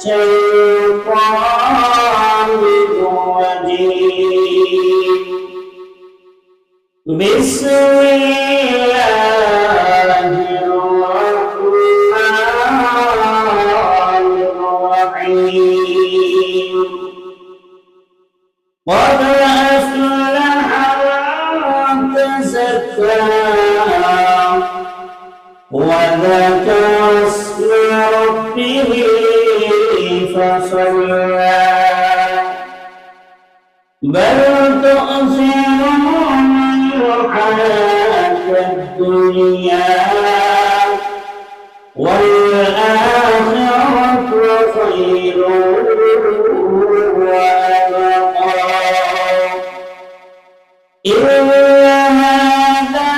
الشيطان الرجيم بسم الله الرحمن الرحيم قد أفلح من تزكى وذكر اسم ربه فصلى بل تؤثرون الحياة الدنيا والآخرة خير وأبقى إن هذا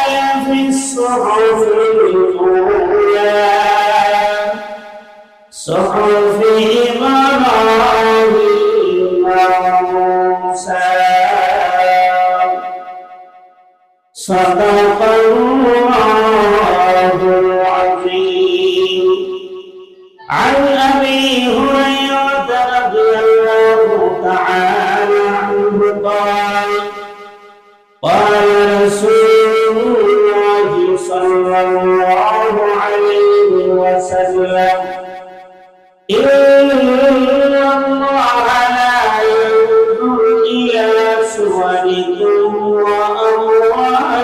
لفي الصحف الأولى صحف إبراهيم وموسى صدق الله العظيم عن أبي هريرة رضي الله تعالى عنه قال قال رسول الله صلى الله عليه وسلم إن الله لا ينظر إلى صوركم وأموالكم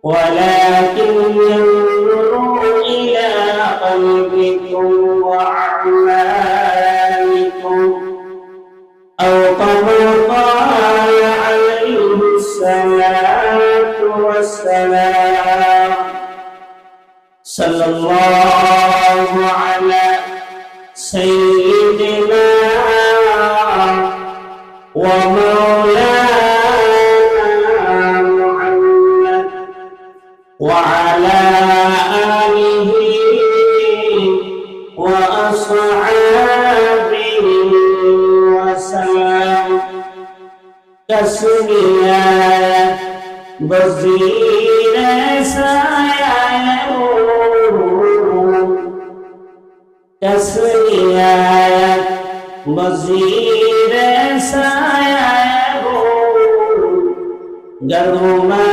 ولكن ينظر إلى قلبكم وأعمالكم أو كما قال عليه الصلاة والسلام صلى الله على سيدنا ومولانا محمد وعلى آله وأصحابه وسلم تسليما بزير سيعلمون تسليما بزير سيعلمون قرما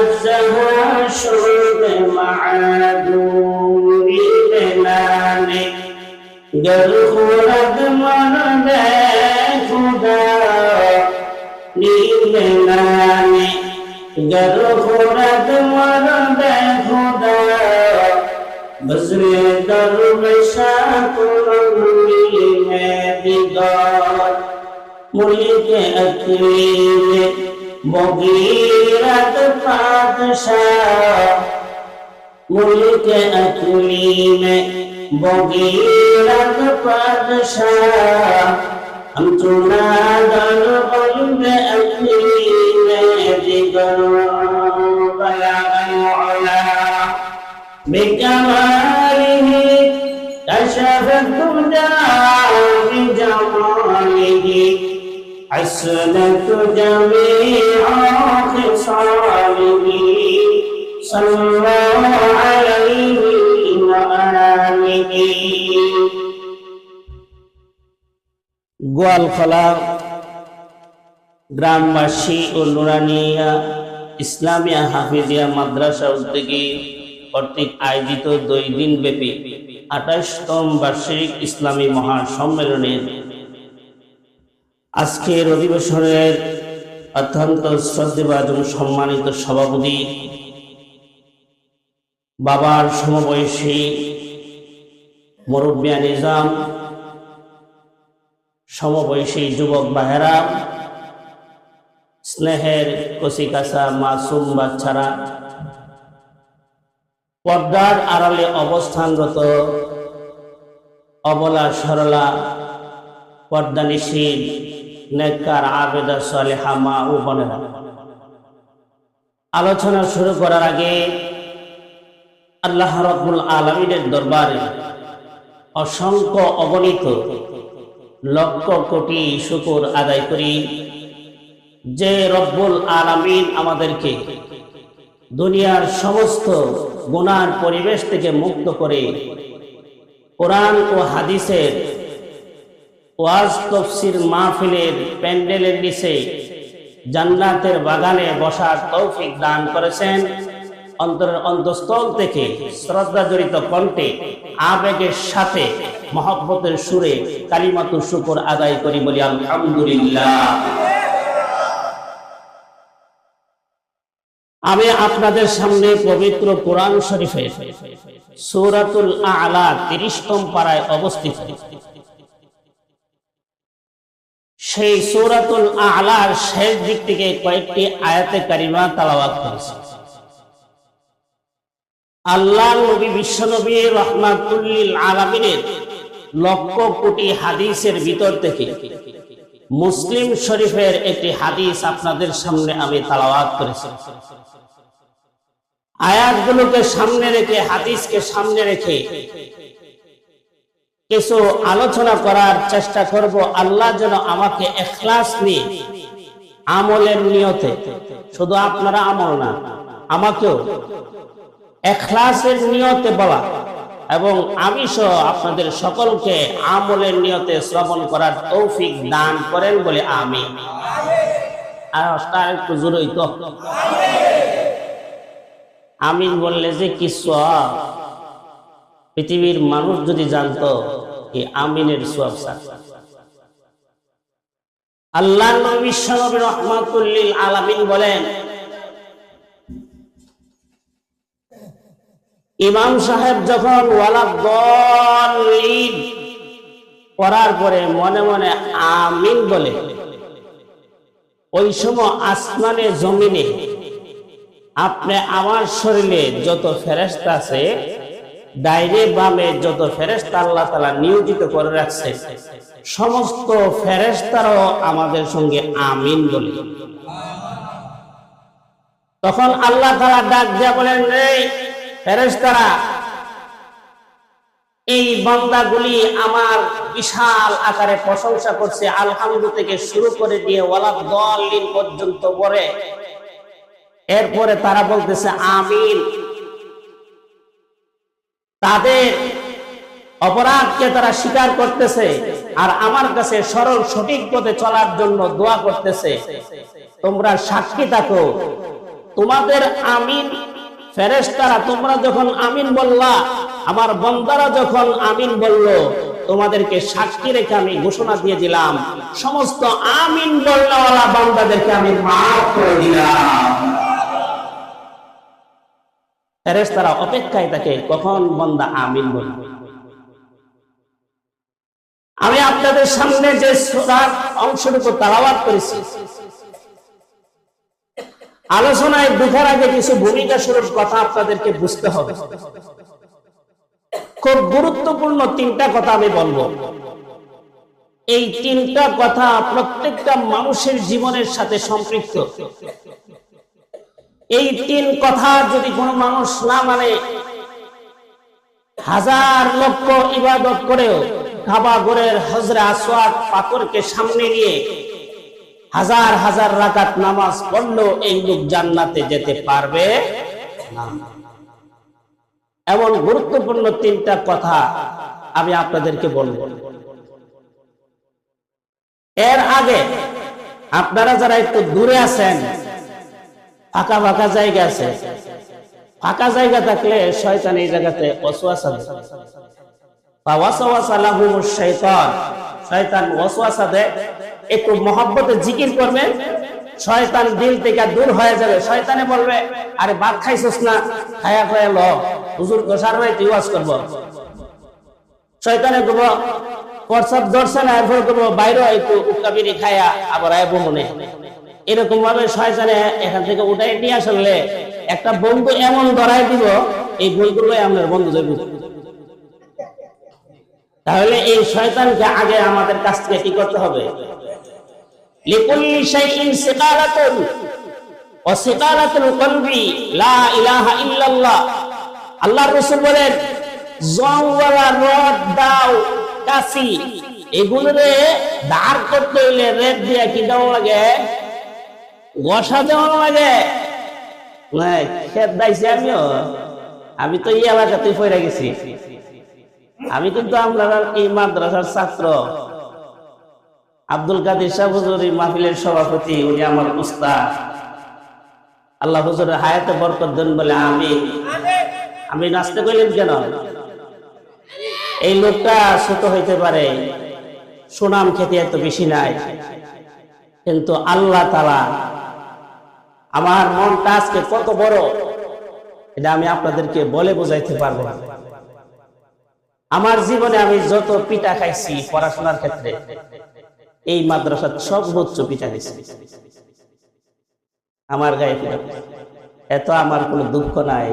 الزهر شرب معدون لناني قر خلد مرد خدا لناني قر خلد مرد خدا بزر دربشات رمي میں دیدار ملک اکریم مغیرت پادشاہ ملک اکریم مغیرت پادشاہ ہم چنادن قلب اکریم جگر بلغ العلا بكماله كشف الدجى بجماله حسنت جميع خصاله صلى الله عليه وآله গোয়ালখোলা গ্রামবাসী ও নুরানিয়া ইসলামিয়া হাফিজিয়া মাদ্রাসা উদ্যোগে কর্তৃক আয়োজিত 2 দিন ব্যাপী 28তম বার্ষিক ইসলামী মহাসম্মেলনের আজকের অধিবেশনের অত্যন্ত শ্রদ্ধেয়ভাজন সম্মানিত সভাপতি বাবার সমবয়সী মুরব্বিয়া নিজাম সমবয়সী যুবক ভাইয়েরা স্নেহের কচিকাঁচা মাসুম বাচ্চারা পর্দার আড়ালে অবস্থানরত অবলা সরলা পর্দানিশীল নেককার আবেদা সালেহা মা ও বোনেরা, আলোচনা শুরু করার আগে আল্লাহ রাব্বুল আলামিনের দরবারে অসংখ্য অগণিত লক্ষ কোটি শুকর আদায় করি যে রব্বুল আলামিন আমাদেরকে দুনিয়ার সমস্ত গুনার পরিবেশ থেকে মুক্ত করে কোরআন ও হাদিসের ওয়াজ তাফসীর মাহফিলের প্যান্ডেলের নিচে জান্নাতের বাগানে বসার তৌফিক দান করেছেন। অন্তরের অন্তঃস্থল থেকে শ্রদ্ধা জড়িত কণ্ঠে আবেগের সাথে মহব্বতের সুরে কালিমাতুশ শুকর আদায় করি, বলি আলহামদুলিল্লাহ। আমি আপনাদের সামনে পবিত্র কোরআন শরীফের সূরাতুল আ'লা 30তম পারায় অবস্থিত। সেই সূরাতুল আ'লার শেষ দিক থেকে কয়েকটি আয়াতে কারিমা তেলাওয়াত করেছি। আল্লাহর নবী বিশ্বনবী রাহমাতুল লিল আলামিনের লক্ষ কোটি হাদিসের ভিতর থেকে মুসলিম শরীফের একটি হাদিস আপনাদের সামনে আমি তেলাওয়াত করেছি। আয়াতগুলোকে সামনে রেখে, হাদিসকে সামনে রেখে কিছু আলোচনা করার চেষ্টা করব। আল্লাহ যেন আমাকে ইখলাস নিয়ে আমলের নিয়তে, শুধু আপনারা আমল না, আমাকেও ইখলাসের নিয়তে বলা এবং আমি সহ আপনাদের সকলকে আমলের নিয়তে শ্রবণ করার তৌফিক দান করেন বলে আমিন। আর একটু জোরেই তো আমিন বললে যে কি সওয়াব, পৃথিবীর মানুষ যদি জানতো এই আমিনের সওয়াব। আল্লাহর নবী বিশ্বনবী রাহমাতুল লিল আলামিন বলেন, ইমাম সাহেব যখন ওয়ালাদ-দাল্লিন পড়ার পরে মনে মনে আমিন বলে, ওই সময় আসমানে জমিনে আপনি আমার শরীরে যত ফেরেশতা আছে, ডাইরে বামে যত ফেরেশতা আল্লাহ তাআলা নিয়োজিত করে রাখছে, সমস্ত ফেরেশতারাও আমাদের সঙ্গে আমিন বলে। তখন আল্লাহ তাআলা ডাক দিয়া বলেন, এই ফেরেশতারা, এই বান্দাগুলি আমার বিশাল আকারে প্রশংসা করছে, আলহামদু থেকে শুরু করে দিয়ে ওয়ালাদ-দাল্লিন পর্যন্ত পড়ে। এরপরে তারা বলতেছে আমিন। তাদের অপরাধকে তারা স্বীকার করতেছে আর আমার কাছে সরল সঠিক পথে চলার জন্য দোয়া করতেছে। তোমরা সাক্ষী থাকো, তোমাদের আমিন ফেরেশতারা তোমরা যখন আমিন বললা, আমার বান্দারা যখন আমিন বলল, তোমাদেরকে সাক্ষী রেখে আমি ঘোষণা দিয়ে দিলাম, সমস্ত আমিন বলনেওয়ালা বান্দাদেরকে আমি মাফ করে দিলাম। ফেরেশতারা অপেক্ষায় থাকে কখন বান্দা আমিন বলবে। আমি আপনাদের সামনে যে সূরার অংশটুকু তেলাওয়াত করেছি, আলোচনায় ঢোকার আগে কিছু ভূমিকা স্বরূপ কথা আপনাদেরকে বুঝতে হবে। খুব গুরুত্বপূর্ণ তিনটা কথা আমি বলবো। এই তিনটা কথা প্রত্যেকটা মানুষের জীবনের সাথে সম্পৃক্ত। এই তিন কথা যদি কোনো মানুষ না মানে, হাজার লক্ষ ইবাদত করেও কাবা ঘরের হজরে আসওয়াদ পাথরকে সামনে নিয়ে হাজার হাজার রাকাত নামাজ পড়লেও এই লোক জান্নাতে যেতে পারবে না। এমন গুরুত্বপূর্ণ তিনটা কথা আমি আপনাদেরকে বলবো। এর আগে আপনারা যারা একটু দূরে আছেন, ফাঁকা ফাঁকা জায়গা আছে, ফাঁকা জায়গা থাকলে শয়তান এই জায়গাতে ওয়াসওয়াসা দেয়। ফাওয়াসওয়াসা লাহুমুশ শাইতান, শয়তান ওয়াসওয়াসা দেয়। একটু মহব্বতে জিকির করবেন, শয়তান দিল থেকে দূর হয়ে যাবে। শয়তানে বলবে, আরে ভাত খাইছস না, খায়া খায়া ল, হুজুর গোসার ভাই তুই ওয়াজ করব। শয়তানে কব প্রসাব ধরছে না, এরপর কব বাইরে একটু উক্কাবিরি খায়া আবার আইবো মনে। এরকম ভাবে শয়তানে এখান থেকে উঠাই নিয়ে আসলে একটা বন্ধু এমন ধরাই দিব, এই বন্ধুগুলো আপনার বন্ধু দেব। তাহলে এই শয়তানকে আগে আমাদের কাছ থেকে কি করতে হবে? লিকুল্লি শাইইন সিকারাতুন ওয়া সিকারাতুল কলবি লা ইলাহা ইল্লাল্লাহ। আল্লাহর রাসূল বলেন, জওয়ালা রদ দাও কাসি, এগুলোরে ধার করতে হইলে রেট দিয়া কি দেওয়া লাগে? গোসা দেওয়া লাগে। খেত দাইছি আমি তো এই এলাকাতে পড়ে গেছি। আমি কিন্তু আপনারা এই মাদ্রাসার ছাত্র। আব্দুল কাদের সাহেব হুজুর এই মাহফিলের সভাপতি, উনি আমার উস্তাদ। আল্লাহ হুজুরের হায়াতে বরকত দেন বলে আমি নাচতে কইলেন কেন? এই লোকটা ছোট হইতে পারে, সুনাম খেতে এত বেশি নাই, কিন্তু আল্লাহ তাআলা আমার মনটা আজকে কত বড় এটা আমি আপনাদেরকে বলে বোঝাইতে পারবো না। আমার জীবনে আমি যত পিঠা খাইছি পড়াশোনার ক্ষেত্রে, এই মাদ্রাসার সর্বোচ্চ পিঠা খাইছি। আমার গায়ে পিঠা, এত আমার কোনো দুঃখ নাই।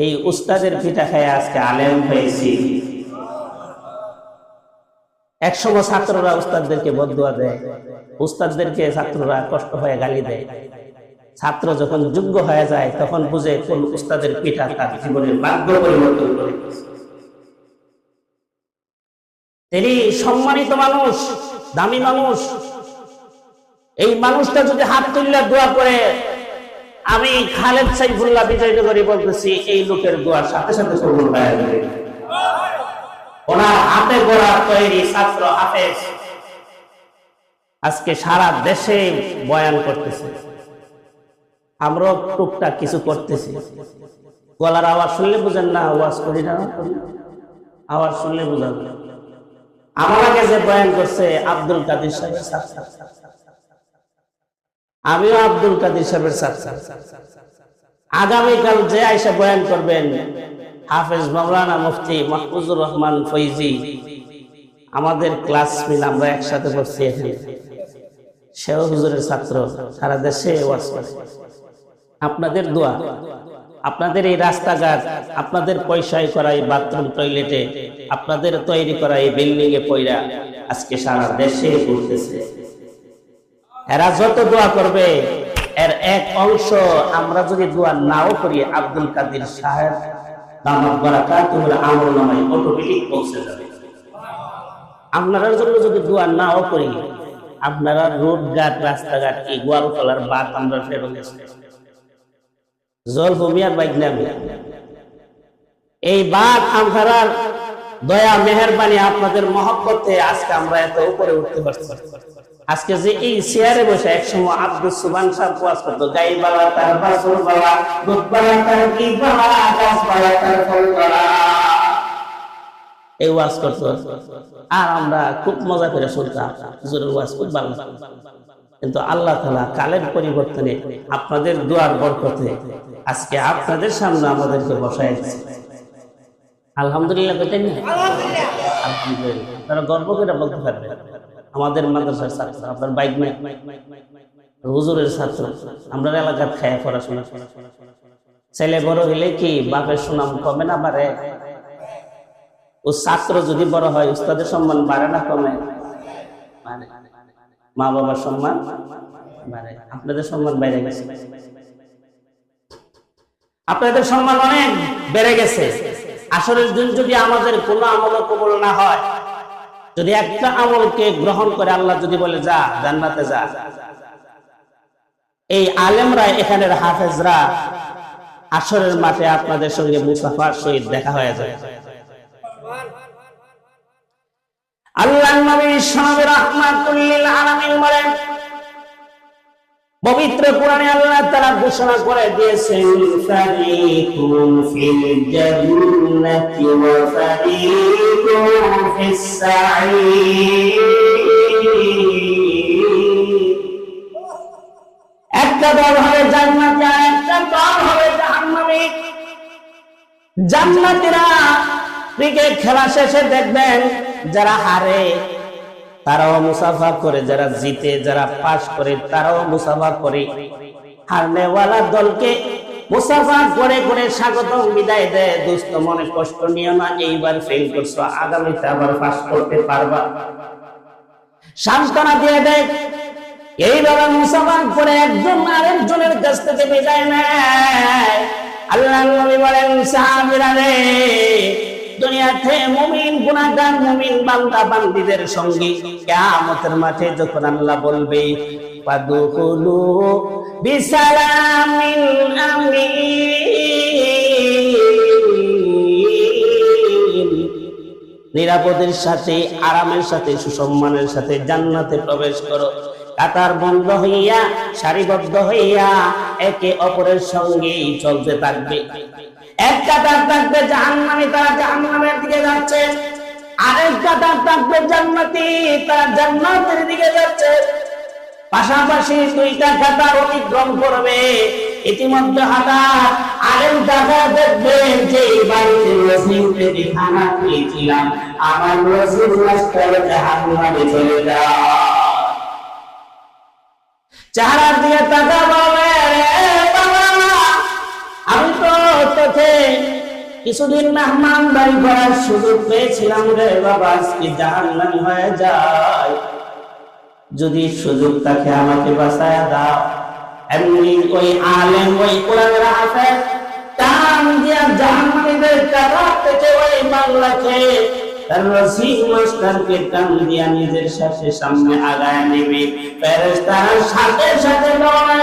এই উস্তাদের পিঠা খাই আজকে আলেম হয়েছি। একসময় ছাত্ররা উস্তাদদেরকে বদদুয়া দেয়, উস্তাদদেরকে ছাত্ররা কষ্ট হয়ে গালি দেয়। ছাত্র যখন যোগ্য হয়ে যায় তখন বুঝে কোন উস্তাদের পিঠা তার জীবনের ভাগ্য পরিবর্তন করে। তিনি সম্মানিত মানুষ, দামি মানুষ। এই মানুষটা যদি হাত তুললে দোয়া করে, আমি খালেদ সাইফুল্লাহ বিজয়নগরী বলতেছি, এই লোকের দোয়ার সাথে সাথে কবুল হয়ে যাবে। ওনার হাতে গড়া তৈরি ছাত্র হাফেজ আজকে সারা দেশে বয়ান করতেছে। আমরাও টুকটাক কিছু করতেছি। গলার আওয়াজ শুনলে বুঝেন না, আওয়াজ করি না, আওয়াজ শুনলে বুঝেন। আমার আগে যে বয়ান করছে আব্দুল কাদের সাহেবের ছাত্র, আমিও আব্দুল কাদের সাহেবের ছাত্র। আগামীকাল যে আয়সা বয়ান করবেন হাফেজ মাওলানা মুফতি মাহফুজুর রহমান ফৈজি, আমাদের ক্লাসমেট, আমরা একসাথে পড়ছি এখানে, সেও হুজুরের ছাত্র, সারা দেশে ওয়াজ করে। আপনাদের দোয়া, আপনাদের এই রাস্তাঘাট, আপনাদের পয়সায় করা এই বাথরুম টয়লেটে, আপনাদের তৈরি করা এই বিল্ডিং এ পয়রা আজকে সারা দেশে ঘুরতেছে। এরা যত দোয়া করবে এর এক অংশ আমরা যদি দোয়া নাও করি, আব্দুল কাদের সাহেব দামাত বারাকাতুহুল আমলনামায় অটোমেটিক পৌঁছে যাবে। আপনারা জন্য যদি দোয়া নাও করি, আপনারা রোড ঘাট, রাস্তাঘাট, এই গোয়ালতলার বাদ আমরা ফেরত গেছি, জল ভূমিয়ার বাইক নামে এই বাদ আমরা দয়া মেহেরবানি আপনাদের মহব্বতে আজকে আমরা এত উপরে উঠতে পারছি। আজকে যে এই চেয়ারে বসে একসময় আব্দুল সুবহান সাহেব ওয়াজ করতো, গাই বালা তার বাসুর বালা, দুধ বালা তার কি বালা, গাছ বালা তার ফল বালা, এই ওয়াজ করতো। আর আমরা খুব মজা করে শুনতাম, হুজুরের ওয়াজ খুব ভালো। কিন্তু আল্লাহ তাআলা কালের পরিবর্তনে আপনাদের দোয়ার বরকতে আজকে আপনাদের সামনে আমাদেরকে বসায় দিয়েছে। আলহামদুলিল্লাহ কইতেন না? আলহামদুলিল্লাহ। তারা গর্ব করে বলতে পারবে আমাদের মাদ্রাসার ছাত্র, আপনার বাইক নাই, হুজুরের ছাত্র, আমরা এলাকার খায় পড়াশোনা। ছেলে বড় হইলে কি বাপের সুনাম কমে না বাড়ে? ও ছাত্র যদি বড় হয় উস্তাদের সম্মান বাড়ে না কমে? মা বাবার সম্মান বাড়ে। আপনাদের সম্মান বেড়ে গেছে, আপনাদের সম্মান অনেক বেড়ে গেছে। আসরের দিন যদি আমাদের কোনো আমল কবুল না হয়, যদি একটা আমলকে গ্রহণ করে আল্লাহ যদি বলে যা জান্নাতে যা, এই আলেমরা, এখানের হাফেজরা আসরের মাঠে আপনাদের সঙ্গে মুসাফার সহিত দেখা হয়ে যায়। আল্লাহর নবী সাহাবে রাহমাতুল লিল আলামিন বলেন, পবিত্র কোরআনে আল্লাহ তাআলা ঘোষণা করে দিয়েছেন, ফারিকুন ফিল জান্নাতি ওয়া ফারিকুন ফিস সাঈর। একটা দল হবে জান্নাতি আর একটা দল হবে জাহান্নামী। জান্নাতীরা ক্রিকেট খেলা শেষে দেখবেন যারা হারে তারাও মুসাফা করে, যারা জিতে, যারা পাস করে তারাও মুসাফা করে। হারনেওয়ালা দলকে মুসাফা করে করে স্বাগতম বিদায় দেয়, দোস্ত মনে কষ্ট নিও না, এইবার ফেল করছো, আগামীতে আবার পাস করতে পারবা, সান্ত্বনা দিয়ে দেয়। এইভাবে মুসাফা করে একজন আরেকজনের কাছ থেকে বিদায় নেয়। আল্লাহর নবী বলেন, সাহাবীরা রে, দুনিয়াতে মুমিন গুনাহগার মুমিন বান্দা বান্দীদের সঙ্গে কিয়ামতের মাঠে যখন আল্লাহ বলবে, ফাদখুলু বিসালামিন আমিন, নিরাপদের সাথে, আরামের সাথে, সুসম্মানের সাথে জান্নাতে প্রবেশ করো। কাতার বন্ধ হইয়া, সারিবদ্ধ হইয়া একে অপরের সঙ্গে চলতে থাকবে। এক কাতার থাকবে জাহান্নামী, তারা জাহান্নামের দিকে যাচ্ছে। আরেক কাতার থাকবে জান্নাতি, তারা জান্নাতের দিকে যাচ্ছে। পাশাপাশি দুইটা কাতার অতিক্রম করবে। ইতিমধ্যে হঠাৎ আরেক দাদা দেখবেন যে বাড়িতে রসিদে খানা খেয়েছিলাম, আমার রসিদ মাস্টার জাহান্নামে চলে যায়। চেহারার দিকে তাকা বলে, আমি তো তোকে কিছুদিন মেহমানদারি করার সুযোগ পেয়েছিলাম রে বাবা, আজকে জাহান্নামী হয়ে যায়। যদি সুযোগ থাকে আমাকে বাঁচায় দাও। এমনি ওই আলেম, ওই কোরআনের হাফেজ টান দিয়া জাহান্নামীদের কাতার থেকে ওই বাংলাকে তার রসিদ মাস্টারকে টান দিয়া নিজের সাথে সামনে আগায় নেবে। ফেরেশতারা সাথে সাথে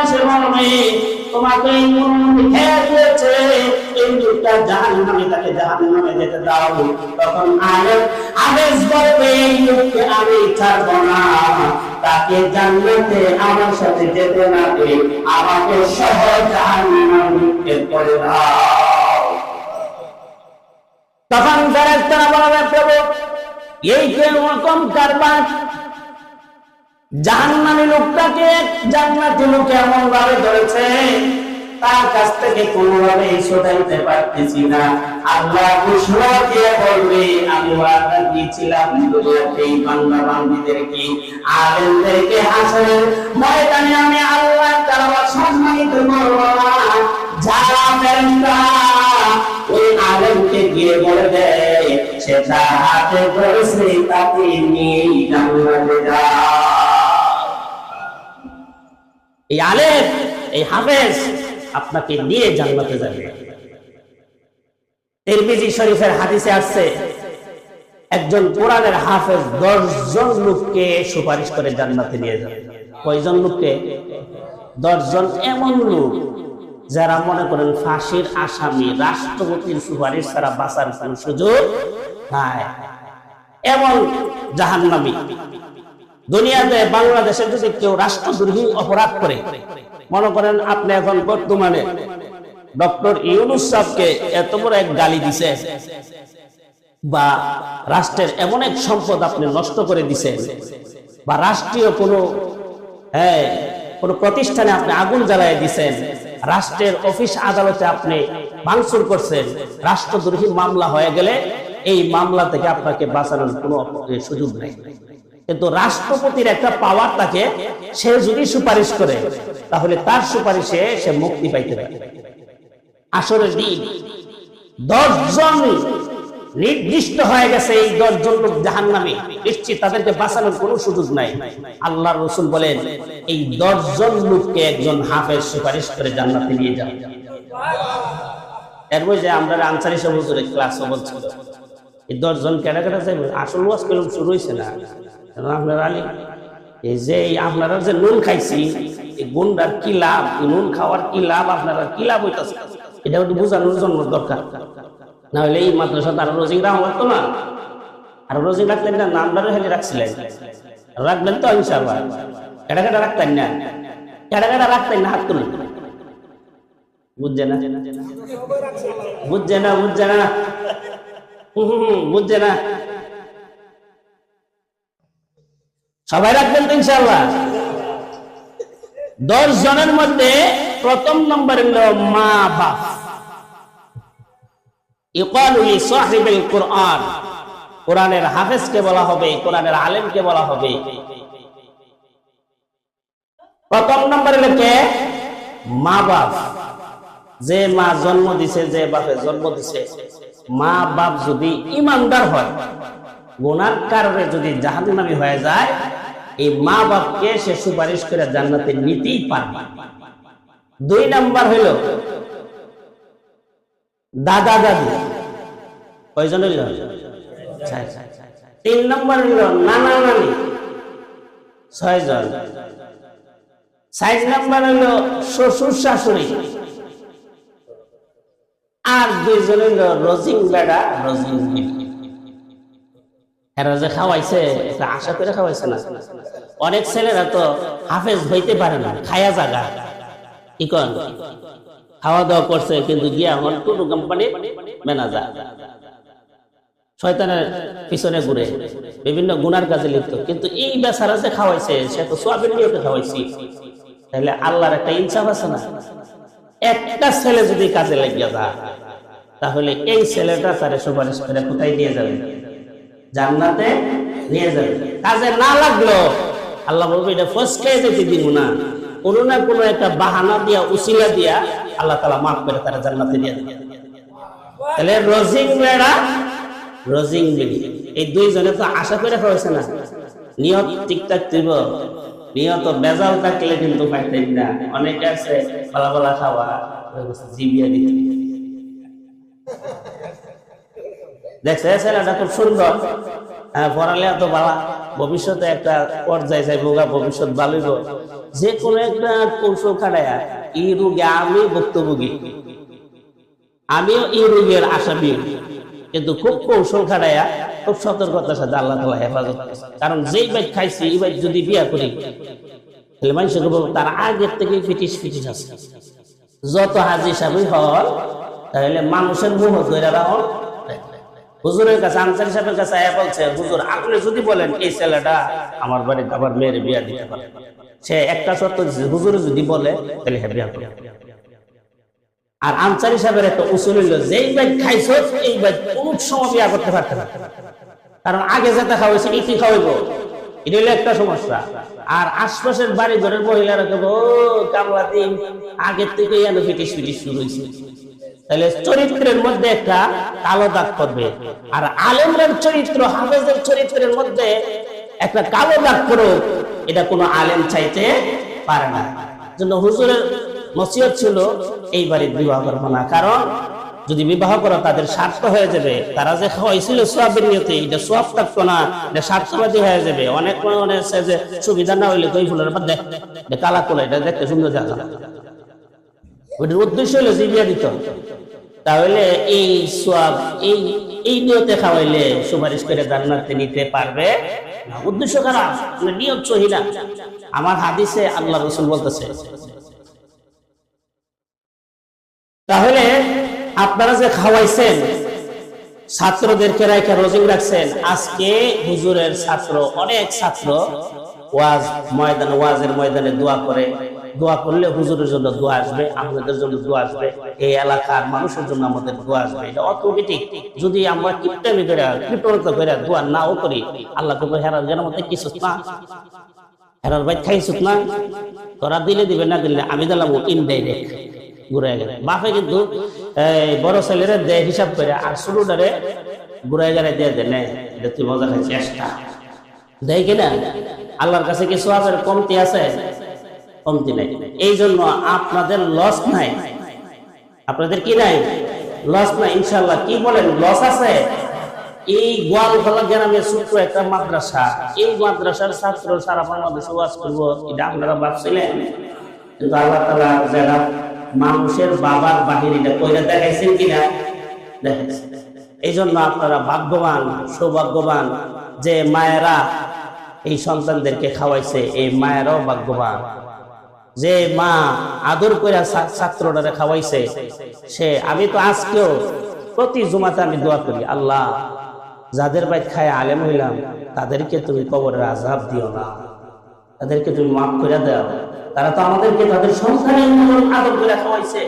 এসে বলবে, তোমাকে খেয়ে দিয়েছে, এই লোকটা জাহান্নামে, তাকে জাহান্নামে যেতে দাও। তখন আলেম আদেশ করবে, এই লোককে আমি ছাড়বো না, তাকে জান্নাতে আমার সাথে যেতে না দিয়ে আমাকে সহ জাহান্নামে নিক্ষেপ করে দাও। তখন ফেরেশতারা বলবে, প্রভু এই কিরকম কারবার, জাহান্নামী লোকটাকে জান্নাতি লোক এমন ভাবে ধরেছে, তার কাছ থেকে কোনোভাবে ছোটাইতে পারতেছি না। আল্লাহ ঘোষণা দিয়ে বলবে, আমি ওয়াদা দিয়েছিলাম দুনিয়াতে এই বান্দা বান্দীদেরকে, আলেমদেরকে হাসরের ময়দানে আমি আল্লাহ তাআলা সম্মানিত করব না। যারা ফেরেশতা ওই আলেমকে গিয়ে বলে দেয় সে তার হাতে ধরেছে, তাকে নিয়ে জান্নাতে যায়। এই আলেম, এই হাফেজ আপনাকে নিয়ে জান্নাতে যাবে। তিরমিজি শরীফের হাদিসে আসছে, একজন কোরআনের হাফেজ 10 জন লোককে সুপারিশ করে জান্নাতে নিয়ে যাবে। কয়জন লোককে? 10 জন এমন লোক যারা মনে করেন ফাঁসির আসামি, রাষ্ট্রপতির সুপারিশ ছাড়া বাঁচার কোন সুযোগ নাই, এমন জাহান্নামী। দুনিয়াতে বাংলাদেশে যদি কেউ রাষ্ট্রদ্রোহী অপরাধ করে, মনে করেন আপনি এখন বর্তমানে ডক্টর ইউনূস সাহেবকে এত বড় এক গালি দিছে, বা রাষ্ট্রের এমন এক সম্পদ আপনি নষ্ট করে দিছেন, বা রাষ্ট্রীয় কোনো প্রতিষ্ঠানে আপনি আগুন জ্বালায় দিছেন, রাষ্ট্রের অফিস আদালতে আপনি ভাঙচুর করছেন, রাষ্ট্রদ্রোহী মামলা হয়ে গেলে এই মামলা থেকে আপনাকে বাঁচানোর কোনো সুযোগ নেই। কিন্তু রাষ্ট্রপতির একটা পাওয়ার থাকে, সে যদি সুপারিশ করে তাহলে তার সুপারিশে সে মুক্তি পাইতে পারে। আসলে 10 জন নির্দিষ্ট হয়ে গেছে, এই 10 জন লোক জাহান্নামী, নিশ্চিত তাদেরকে বাঁচানোর কোনো সুযোগ নাই। আল্লাহর রাসূল বলেন, এই 10 জন লোককে একজন হাফেজ সুপারিশ করে জান্নাতে নিয়ে যান। এর যে আমরা আনসারী সব হুজুরের ক্লাস বলছিল, এই 10 জন কেডা কেডা যাবে, আসল ওয়াজ কেন শুরু হইছে না। আপনারা এই যে আপনারা যে নুন খাইছি, এই গুন্ডার কি লাভ, নুন খাওয়ার কি লাভ, আপনারা কি লাভ হইতাছে, এটা একটু বোঝানোর জন্য দরকার। না হলে এই মাদ্রাসা তারা রোজিং রাখা লাগতো না। আর রোজিং রাখলেন না, নামদারও হেলে রাখছিলেন, রাখবেন তো ইনশাআল্লাহ। কেডা কেডা রাখতেন না, কেডা কেডা রাখতেন না, হাত তুলুন। বুঝছে না, বুঝছে না, বুঝছে না, বুঝছে না, সবাই রাখবেন তো ইনশাআল্লাহ। 10 জনের মধ্যে প্রথম নম্বর হলো মা বাপ। ইকালু লি সাহিবিল কুরআন, কোরআনের হাফেজকে বলা হবে, কোরআনের আলেমকে বলা হবে। প্রথম নম্বর হলো কে? মা বাপ। যে মা জন্ম দিছে, যে বাপে জন্ম দিছে, মা বাপ যদি ইমানদার হয়, গুনার কারণে যদি জাহান্নামী হয়ে যায়, এই মা বাপকে সে সুপারিশ করে জান্নাতে নিতেই পারবে। 2 নাম্বার হইল দাদা দাদি। কয়জন হইল? 3 নাম্বার হইল নানা নানি, 6 জন। 4 নাম্বার হইল শ্বশুর শাশুড়ি, আর 2 জন হইল রজিং বেড়া রজিং বিবি। এরা যে খাওয়াইছে এটা আশা করে খাওয়াইছে না। অনেক ছেলেরা তো হাফেজ হইতে পারে না, খায়া জাগা ইকন খাওয়া দাওয়া করছে কিন্তু গিয়া এখন টুটু কোম্পানির ম্যানেজার, শয়তানের পিছনে ঘুরে বিভিন্ন গুনার কাজে লিপ্ত। কিন্তু এই বেচারা যে খাওয়াইছে সে তো সোয়াবিন নিয়ে খাওয়াইছি, তাহলে আল্লাহর একটা ইনসাফ আছে না? একটা ছেলে যদি কাজে লাগিয়া যায় তাহলে এই ছেলেটা তার সুপারিশ করে কোথায় নিয়ে যাবে? জান্নাতে নিয়ে যাবে। কাজে না লাগলো আল্লাহ বলবে এটা ফসকে যেতে দিব না, কোনো না কোনো একটা বাহানা দিয়া উসিলা দিয়া আল্লাহ তাআলা মাফ করে তারা জান্নাতে নিয়ে যাবে। তাহলে রজিং বেড়া রজিং বিড়ি এই দুইজনে তো আশা করে খাওয়াইছে না, নিয়ত ঠিকঠাক দিব। নিয়ত বেজাল থাকলে কিন্তু পাইতেন না। অনেকে আছে পালা পালা খাওয়া জিবিয়া দিতে। দেখছে ছেলেটা খুব সুন্দর, পড়ালে এত বালা, ভবিষ্যতে একটা পর্যায়ে যাইব, ভবিষ্যৎ ভালোইব। যে কোনো একটা কৌশল খাটায়া এই রোগে আমি ভুক্তভোগী, আমিও এই রোগের আসামি, কিন্তু খুব কৌশল খাটায়া খুব সতর্কতার সাথে আল্লাহ তাআলা হেফাজত করছে। কারণ যেই বাইক খাইছি এই বাইক যদি বিয়া করি তাহলে মানুষকে বলবো তার আগের থেকে ফিটিস ফিটিস আছে। যত হাজি সাহেবই হল তাহলে মানুষের মুহ ধরে রাখো। হুজুরের কাছে আনসারী সাহেবের কাছে আয়া বলছে, হুজুর আপনি যদি বলেন এই ছেলেটা আমার বাড়িতে আবার মেয়ের বিয়া দিতে পারে, সে একটা শর্ত দিচ্ছে, হুজুরে যদি বলে তাহলে হ্যাঁ বিয়া করবে। আর আনসারী সাহেবের একটা উসুল হইল যেই বাইক খাইছো এই বাইক কোন সময় বিয়া করতে পারতে না, কারণ আগে যেটা খাওয়াইছে ইতি খাওয়াইব, এটা হলো একটা সমস্যা। আর আশপাশের বাড়ি ঘরের মহিলারা কেবল কামলা দিন আগের থেকে ফিটিস ফিটিস শুরু হয়েছে, তাহলে চরিত্রের মধ্যে একটা কালো দাগ পড়বে। আর আলেমের চরিত্র, হাফেজের চরিত্রের মধ্যে একটা কালো দাগ পড়ুক, এটা কোনো আলেম চাইতে পারে না। জন্য হুজুরের নসিহত ছিল এই বাড়ির বিবাহ করবো না, কারণ যদি বিবাহ করো তাদের স্বার্থ হয়ে যাবে। তারা যে খাওয়াইছিল সোয়াবের নিয়তে, এটা সোয়াব থাকতো না, এটা স্বার্থবাদী হয়ে যাবে। অনেক মনে হচ্ছে যে সুবিধা না হইলে দই ফুলের দেখ কালা কোলা, এটা দেখতে সুন্দর দেখা যায়, ওইটার উদ্দেশ্য হলো জিবিয়া দিত। তাহলে এই সোয়াব এই নিয়তে খাওয়াইলে সুপারিশ করে জান্নাতে নিতে পারবে না। উদ্দেশ্য খারাপ, নিয়ত সহি না। আমার হাদিসে আল্লাহ রাসূল বলতেছে, তাহলে আপনারা যে খাওয়াইছেন, ছাত্রদেরকে রাইখা রোজিং রাখছেন, আজকে হুজুরের ছাত্র অনেক ছাত্র ওয়াজের ময়দানে দোয়া করে, দোয়া করলে হুজুরের জন্য দোয়া আসবে, আমাদের জন্য দোয়া আসবে, এই এলাকার মানুষের জন্য আমাদের দোয়া আসবে। এটা অটোমেটিক। যদি আমরা কিপটামি করে কৃতজ্ঞতা করে দোয়া নাও করি, আল্লাহ তো হেরার যেন মধ্যে কিছু না, হেরার ভাই খাইছুক না, তোরা দিলে দিবে, না দিলে আমি দিলাম ইনডাইরেক্ট ঘুরে গেলে। বাপে কিন্তু বড় ছেলেরা দেয় হিসাব করে, আর ছোটটারে ঘুরে গেলে দিয়ে দেয়, নেই এটা তুই মজা খাই চেষ্টা দেয় কিনা। আল্লাহর কাছে কি সোয়াবের কমতি আছে? কমতি নাই। এই জন্য আপনাদের লস নাই, আপনাদের কি নাই? লস নাই ইনশাল্লাহ। কি বলেন লস আছে? এই গোয়ালখোলা গ্রামে ছোট্ট একটা মাদ্রাসা, এই মাদ্রাসার ছাত্র সারা বাংলাদেশে ওয়াজ করবো, এটা আপনারা ভাবছিলেন? কিন্তু আল্লাহ তাআলা যারা মানুষের বাবার বাহির এটা কইরা দেখাইছেন কিনা? দেখাইছেন। এই জন্য আপনারা ভাগ্যবান, সৌভাগ্যবান যে মায়েরা এই সন্তানদেরকে খাওয়াইছে, এই মায়েরাও ভাগ্যবান যে মা আদর করে ছাত্রটারে খাওয়াইছে। সে আমি তো আজকেও প্রতি জুমাতে আমি দোয়া করি, আল্লাহ যাদের বাইত খায় আলেম হইলাম তাদেরকে তুমি কবরের আযাব দিও না, তাদেরকে তুমি মাফ করে দাও। তারা তো আমাদেরকে তাদের সন্তানের মতন আদর করে খাওয়াইছে।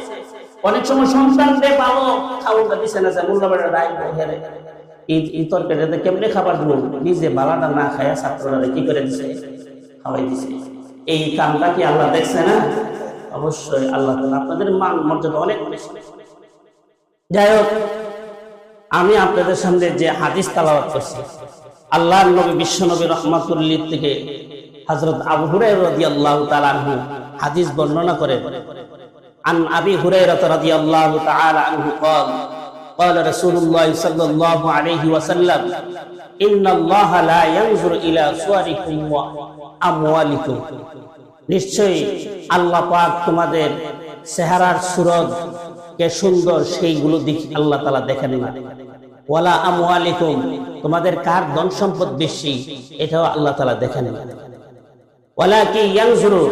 অনেক সময় সন্তানকে ভালো খাওয়াটা দিছে না, যে মোল্লাবাড়ির রায় হেরে এই তরকারিতে কেমনে খাবার দিব, নিজে বালাটা না খায়া ছাত্ররা কি করে দিছে? খাওয়াই দিছে। এই কামটা কি আল্লাহ দেখছে না? অবশ্যই আল্লাহ তাআলা আপনাদের মান মর্যাদা অনেক বেশি। যাই হোক, আমি আপনাদের সামনে যে হাদিস তেলাওয়াত করছি, আল্লাহর নবী বিশ্ব নবী রাহমাতুল লিল থেকে হযরত আবু হুরায়রা রাদিয়াল্লাহু তাআলা আনহু হাদিস বর্ণনা করেন। আন আবি হুরায়রা রাদিয়াল্লাহু তাআলা আনহু قال قال رسول الله صلى الله عليه وسلم ان الله لا ينظر الى صوركم واموالكم, নিশ্চয়ই আল্লাহ পাক তোমাদের চেহারার সুরত কে সুন্দর সেইগুলো দেখি আল্লাহ তাআলা দেখেন না, ওয়ালা আমওয়ালিকুম, তোমাদের কার ধন সম্পদ বেশি এটাও আল্লাহ তাআলা দেখেন না। ওয়ালাকি ইয়ানজুরু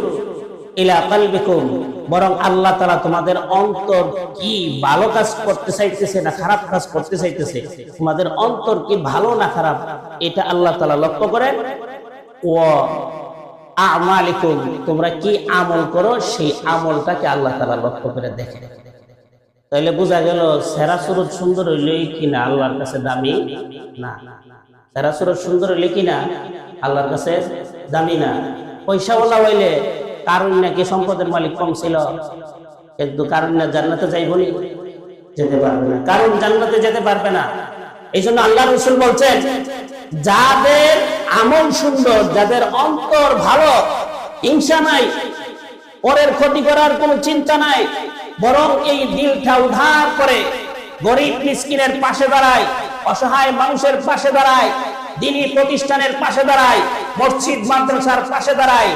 ইলা কলবিকুম, বরং আল্লাহ তাআলা তোমাদের অন্তর কি ভালো কাজ করতে চাইতেছে না খারাপ কাজ করতে চাইতেছে, তোমাদের অন্তর কি ভালো না খারাপ এটা আল্লাহ তাআলা লক্ষ্য করেন। ওয়া আমালিকুম, তোমরা কি আমল করো সেই আমলটাকে আল্লাহ তাআলা লক্ষ্য করে দেখেন। তাহলে বোঝা গেল সেরা সুরত সুন্দর হইলেই কিনা আল্লাহর কাছে দামি না, সেরা সুরত সুন্দর হইলে কিনা আল্লাহর কাছে দামি না। পয়সাওয়ালা হইলে কারণ নাকি সম্পদের মালিক কম ছিল, কিন্তু কারণ না জান্নাতে যাইবনি, যেতে পারবে না, কারণ জান্নাতে যেতে পারবে না। এই জন্য আল্লাহ রাসূল বলছেন যাদের আমল সুন্দর, যাদের অন্তর ভালো, হিংসা নাই, পরের ক্ষতি করার কোনো চিন্তা নাই, বরং এই দিলটা উদ্ধার করে গরিব মিসকিনের পাশে দাঁড়ায়, অসহায় মানুষের পাশে দাঁড়ায়, দ্বীনি প্রতিষ্ঠানের পাশে দাঁড়ায়, মসজিদ মাদ্রাসার পাশে দাঁড়ায়,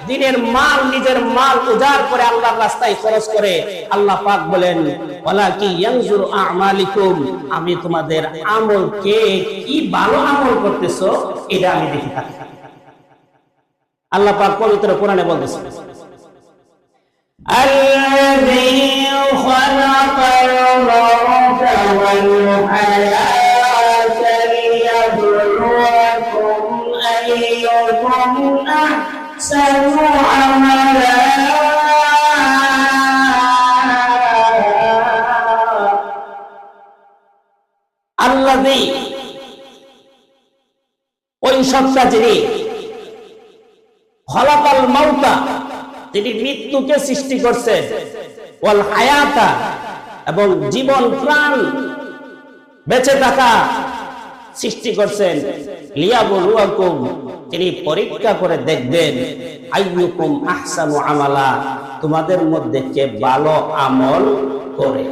দিনের মাল নিজের মাল উজাড় করে আল্লাহর রাস্তায় খরচ করে, আল্লাহ পাক বলেন ওয়ালাকি ইয়ানজুরু আমালিকুম, আমি তোমাদের আমল কে কি ভালো আমল করতেছো এটা আমি দেখে থাকি। আল্লাহ পাক পবিত্র কোরআনে বলতেছেন الذي خلق الموت والحياة ليبلوكم أيكم أحسن عملا الذي ওই সত্তা যিনি খলাকাল মাউতা, তিনি মৃত্যুকে সৃষ্টি করছেন, ওয়াল হায়াতা, এবং জীবন প্রাণ বেঁচে থাকা সৃষ্টি করছেন, লিয়াবলুয়াকুম, তিনি পরীক্ষা করে দেখবেন, আইয়ুকুম আহসানু আমালা, তোমাদের মধ্যে কে ভালো আমল করে।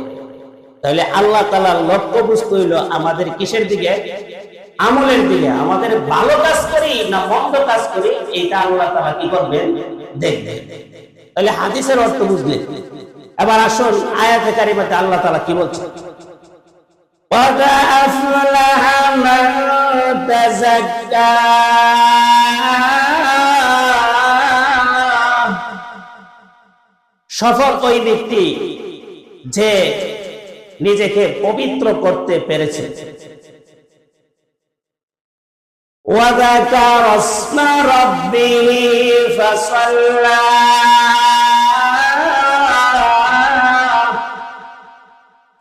তাহলে আল্লাহ তাআলার লক্ষ্যবস্তু হইল আমাদের কিসের দিকে? আমলের দিকে। আমাদের ভালো কাজ করি না মন্দ কাজ করি এটা আল্লাহ তাআলা কি করবেন? দেখবেন। তাহলে হাদিসের অর্থ বুঝলেন। এবার আসুন আয়াতে কারিমাতে আল্লাহ তাআলা কি বলছেন। قد أفلح من تزكى সফল ওই ব্যক্তি যে নিজেকে পবিত্র করতে পেরেছে। وذكر اسم ربه فصلى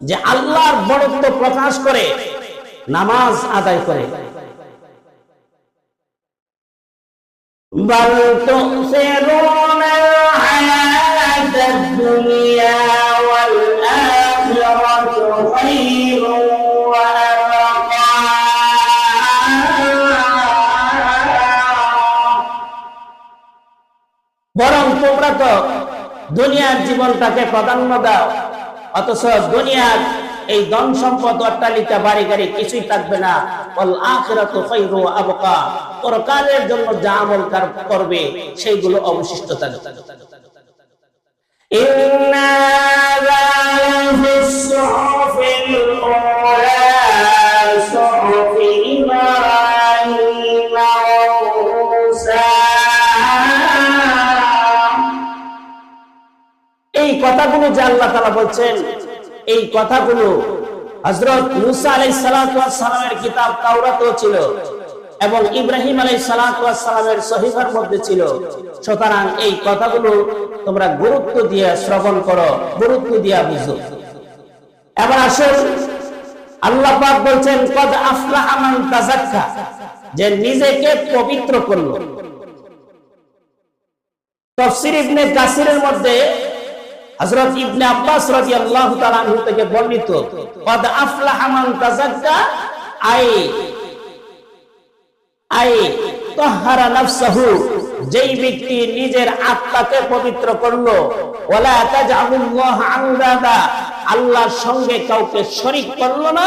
যে আল্লাহর বড়ত্ব প্রকাশ করে নামাজ আদায় করে। بل تؤثرون الحياة الدنيا والآخرة خير وأبقى বরং তোমরা তো দুনিয়ার জীবনটাকে প্রাধান্য দাও, অথচ দুনিয়ার এই ধন সম্পদ অট্টালিকা বাড়ি গাড়ি কিছুই থাকবে না। ওয়াল আখিরাতু খায়রু ওয়া আবকা, পরকালের জন্য যা আমল করবে সেইগুলো অবশিষ্ট থাকবে। ইন্না যালিফিস সুহুফিল উলা সুহুফি ইব্রাহিম ওয়া মূসা, এই কথাগুলো যে আল্লাহ তাআলা বলছেন, এই কথাগুলো হযরত মূসা আলাইহিস সালাতু ওয়াস সালামের কিতাব তাওরাতেও ছিল এবং ইব্রাহিম আলাইহিস সালাতু ওয়াস সালামের সহিফার মধ্যে ছিল। সুতরাং এই কথাগুলো তোমরা গুরুত্ব দিয়ে শ্রবণ করো, গুরুত্ব দিয়ে বুঝো। এবার আসুন আল্লাহ পাক বলছেন কদ আফলাহা মান তাযাক্কা, যে নিজেকে পবিত্র করলো। তাফসীর ইবনে কাসিরের মধ্যে হযরত ইবনে আব্বাস রাদিয়াল্লাহু তাআলা আনহু থেকে বর্ণিত কদ আফলাহা মান তাযাক্কা আই তাহহারা নাফসাহু, যেই ব্যক্তি নিজের আত্মাকে পবিত্র করলো, ওয়ালা তাজআলুল্লাহ আনদাদা, আল্লাহর সঙ্গে কাউকে শরীক করলো না,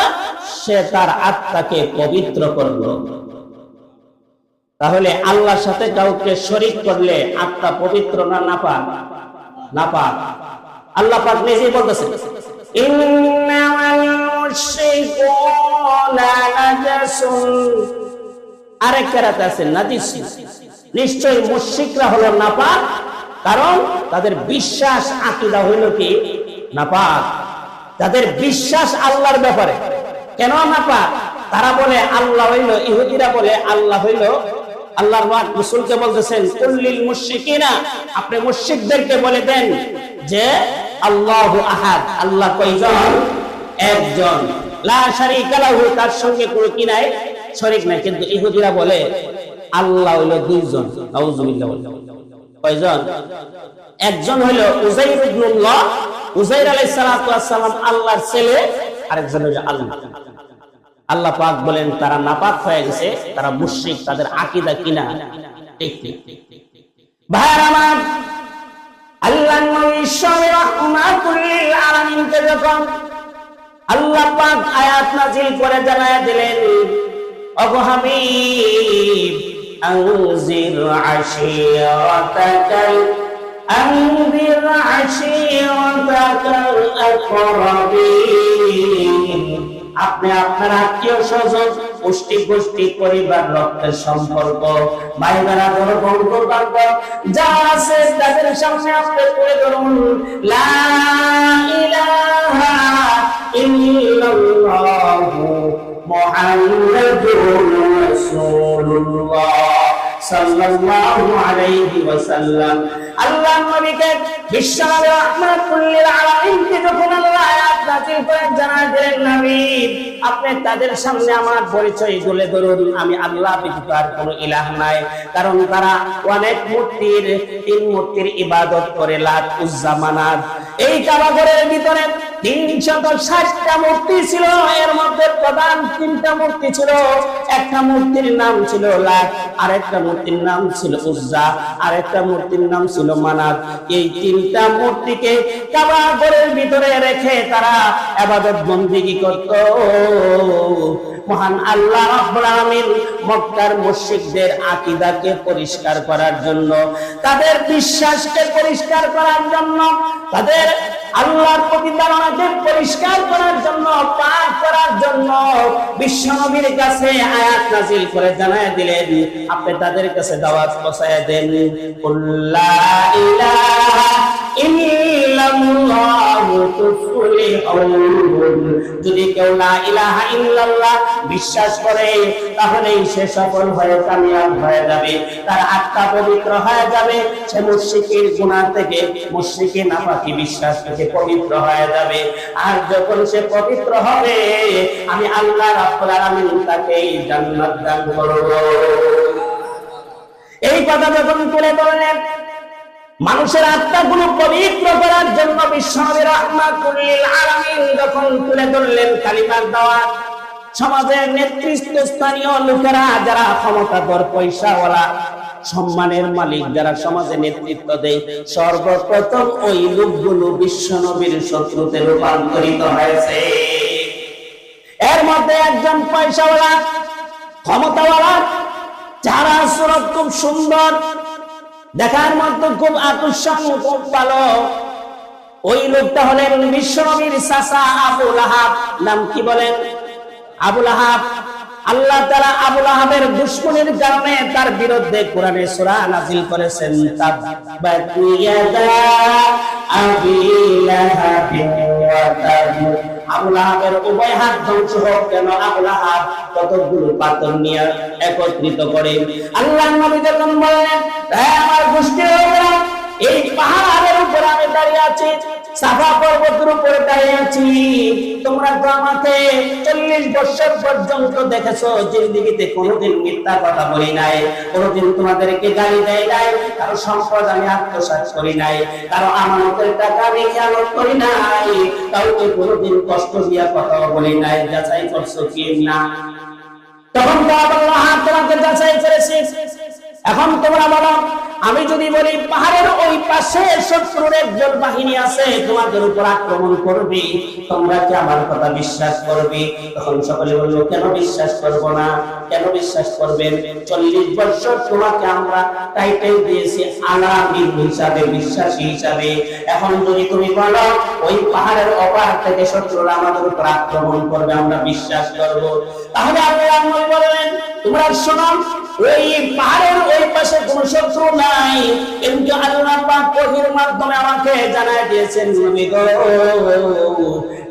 সে তার আত্মাকে পবিত্র করলো। তাহলে আল্লাহর সাথে কাউকে শরীক করলে আত্মা পবিত্র না নাপাক? নাপাক। আল্লাহ পাক নিজেই বলতেছেন ইন্নামাল মুশরিকুনা নাজাসুন, আরেক কেরাতে আছে নাজিস, নিশ্চয়ই মুশরিকরা হলো নাপাক, কারণ তাদের বিশ্বাস আকীদা হইল কি নাপাক। তাদের বিশ্বাস আল্লাহর ব্যাপারে কেন নাপাক? তারা বলে আল্লাহ হইল, ইহুদিরা বলে আল্লাহ হইল, আল্লাহর রাসূলকে বলতেছেন কুল্লিল মুশরিকিনা, আপনি মুশরিকদেরকে বলে দেন যে আল্লাহু আহাদ, আল্লাহ কয়জন? একজন, লা শারীকা লাহু, তার সঙ্গে কোনো কি নাই, শরীক নাই। কিন্তু ইহুদিরা বলে আল্লাহ হইল দুইজন, নাউযুবিল্লাহ। কয়জন? একজন হইল উযাইর ইবনুল্লাহ, উযাইর আলাইহিস সালাতু ওয়াস সালাম আল্লাহর ছেলে, আরেকজন হইল আল্লাহ। আল্লাহ পাক বলেন তারা নাপাক হয়ে গেছে, তারা মুশরিক, তাদের আকীদা কিনা ঠিক ঠিক। ভাইরা আমার, আল্লাহর নবী রাহমাতুল লিল আলামিনকে যখন আল্লাহ পাক আয়াত নাযিল করে জানায়া দিলেন, ওগো হাবিব আনজির আশিরাতাকাল আকরাবিন, আপনি আপনার আত্মীয় স্বজন, পুষ্টি গোষ্ঠী, পরিবার, রক্তের সম্পর্ক, ভাই বোনেরা, বন্ধু বান্ধব যা আছে তাদের সামনে আপনি পড়ে ধরুন লা ইলাহা ইল্লাল্লাহু মুহাম্মাদুর রাসূলুল্লাহ সাল্লাল্লাহু আলাইহি ওয়াসাল্লাম। আল্লাহ নবীকে বিশ্বনবী রাহমাতুল লিল আলামিনকে যখন আল্লাহ আয়াত নাযিল করে জানায় দিলেন, নবী আপনি তাদের সামনে আমার পরিচয় তুলে ধরুন, আমি আল্লাহ ব্যতীত আর কোনো ইলাহ নাই। কারণ তারা অনেক মূর্তির, তিন মূর্তির ইবাদত করে, লাত, উজ্জা, মানাত। এই কাবা ঘরের ভিতরে 360টা মূর্তি ছিল, এর মধ্যে প্রধান 3টা মূর্তি ছিল। একটা মূর্তির নাম ছিল লাত, আরেকটা মূর্তির নাম ছিল উজ্জা, আরেকটা মূর্তির নাম ছিল মানাত। এই 3টা মূর্তিকে কাবা ঘরের ভিতরে রেখে তারা ইবাদত বন্দেগী করত। মহান আল্লাহ রাব্বুল আলামিন মক্কার মুশরিকদের আকীদাকে পরিষ্কার করার জন্য, তাদের বিশ্বাসকে পরিষ্কার করার জন্য, তাদের আল্লাহর প্রতি ধারণাকে পরিষ্কার করার জন্য, পাক করার জন্য বিশ্বনবীর কাছে আয়াত নাযিল করে জানায় দিলেন, আপনি তাদের কাছে দাওয়াত পৌঁছায় দেন, কুল্লা ইলাহা ইল্লাল্লাহু তুফলিহুন। যদি কেউ লা ইলাহা ইল্লাল্লাহ বিশ্বাস করে তাহলেই সে সফল হয়ে কামিয়াব হয়ে যাবে, তার আত্মা পবিত্র হয়ে যাবে, সে মুশরিকের গুনাহ থেকে, মুশরিকের নাপাকি বিশ্বাস থেকে পবিত্র হয়ে যাবে। আর যখন সে পবিত্র হবে, আমি আল্লাহ রাব্বুল আলামিন তাকে জান্নাত দান করব। এই কথা যখন তুলে ধরলেন, মানুষের আত্মাগুলো পবিত্র করার জন্য বিশ্বনবী রাহমাতুল লিল আলামিন যখন তুলে ধরলেন কালিমার দাওয়াত, সমাজের নেতৃত্বস্থানীয় লোকেরা, যারা ক্ষমতাধর, পয়সাওয়ালা, সম্মানের মালিক, যারা সমাজে নেতৃত্ব দেয়, সর্বপ্রথম ওই লোকগুলো বিশ্বনবীর শত্রুতে রূপান্তরিত হয়েছে। এর মধ্যে একজন পয়সাওয়ালা, ক্ষমতাওয়ালা, যারা সুরত খুব সুন্দর, দেখার মধ্যে খুব আকর্ষণ, খুব ভালো, ওই লোকটা হলেন বিশ্বনবীর চাচা আবু লাহাব। নাম কি বলেন? আবু লাহাব। আল্লাহ তাআলা আবু লাহাবের দুশমনের কারণে তার বিরুদ্ধে কোরআনে সূরা নাযিল করেছেন, তাব্বাত ইয়াদা আবি লাহাবিন ওয়া তাব। আবু লাহাবের উভয় হাত ধ্বংস হোক। কেন? আবু লাহাব কতগুলো পাথর নিয়ে একত্রিত করে। আল্লাহর নবী যখন বললেন, হে আমার গোষ্ঠীর লোকেরা, এই পাহাড়ের উপরে আমি দাঁড়িয়ে আছি, সাফা পর্বতের উপরে দাঁড়িয়ে আছি, তোমরা তো আমাকে 40 বছর পর্যন্ত দেখেছো, জিন্দেগিতে কোনোদিন মিথ্যা কথা বলি নাই, কোনোদিন তোমাদেরকে গালি দেই নাই, কারো সম্পদ আমি আত্মসাৎ করি নাই, কারো আমানতের টাকা আমি খেয়ানত করি নাই, কাউকে কোনোদিন কষ্ট দিয়া কথা বলি নাই। যাচাই করছো কি না? তখন তো আল্লাহ তোমাকে যাচাই করেছে। এখন তোমরা বলো, আমি যদি বলি পাহাড়ের ওই পাশে শত্রুর একজন বাহিনী আছে তোমাদের উপর আক্রমণ করবে, তোমরা কি আমার কথা বিশ্বাস করবে? তখন সকলে বলল, কেন বিশ্বাস করব না? কেন বিশ্বাস করবেন? 40 বছর তোমাকে আমরা টাইটেল দিয়েছি আলামিন হিসাবে, বিশ্বাসী হিসাবে। এখন যদি তুমি বলো ওই পাহাড়ের ওপার থেকে শত্রুরা আমাদের উপর আক্রমণ করবে, আমরা বিশ্বাস করব। তাহলে আল্লাহ নবী বলেন, তোমরা শোনো, ওই পাহাড়ের ওই পাশে কোনো শত্রু নাই, কিন্তু আল্লাহ পাক ওহীর মাধ্যমে আমাকে জানায় দিয়েছেন, নবী গো,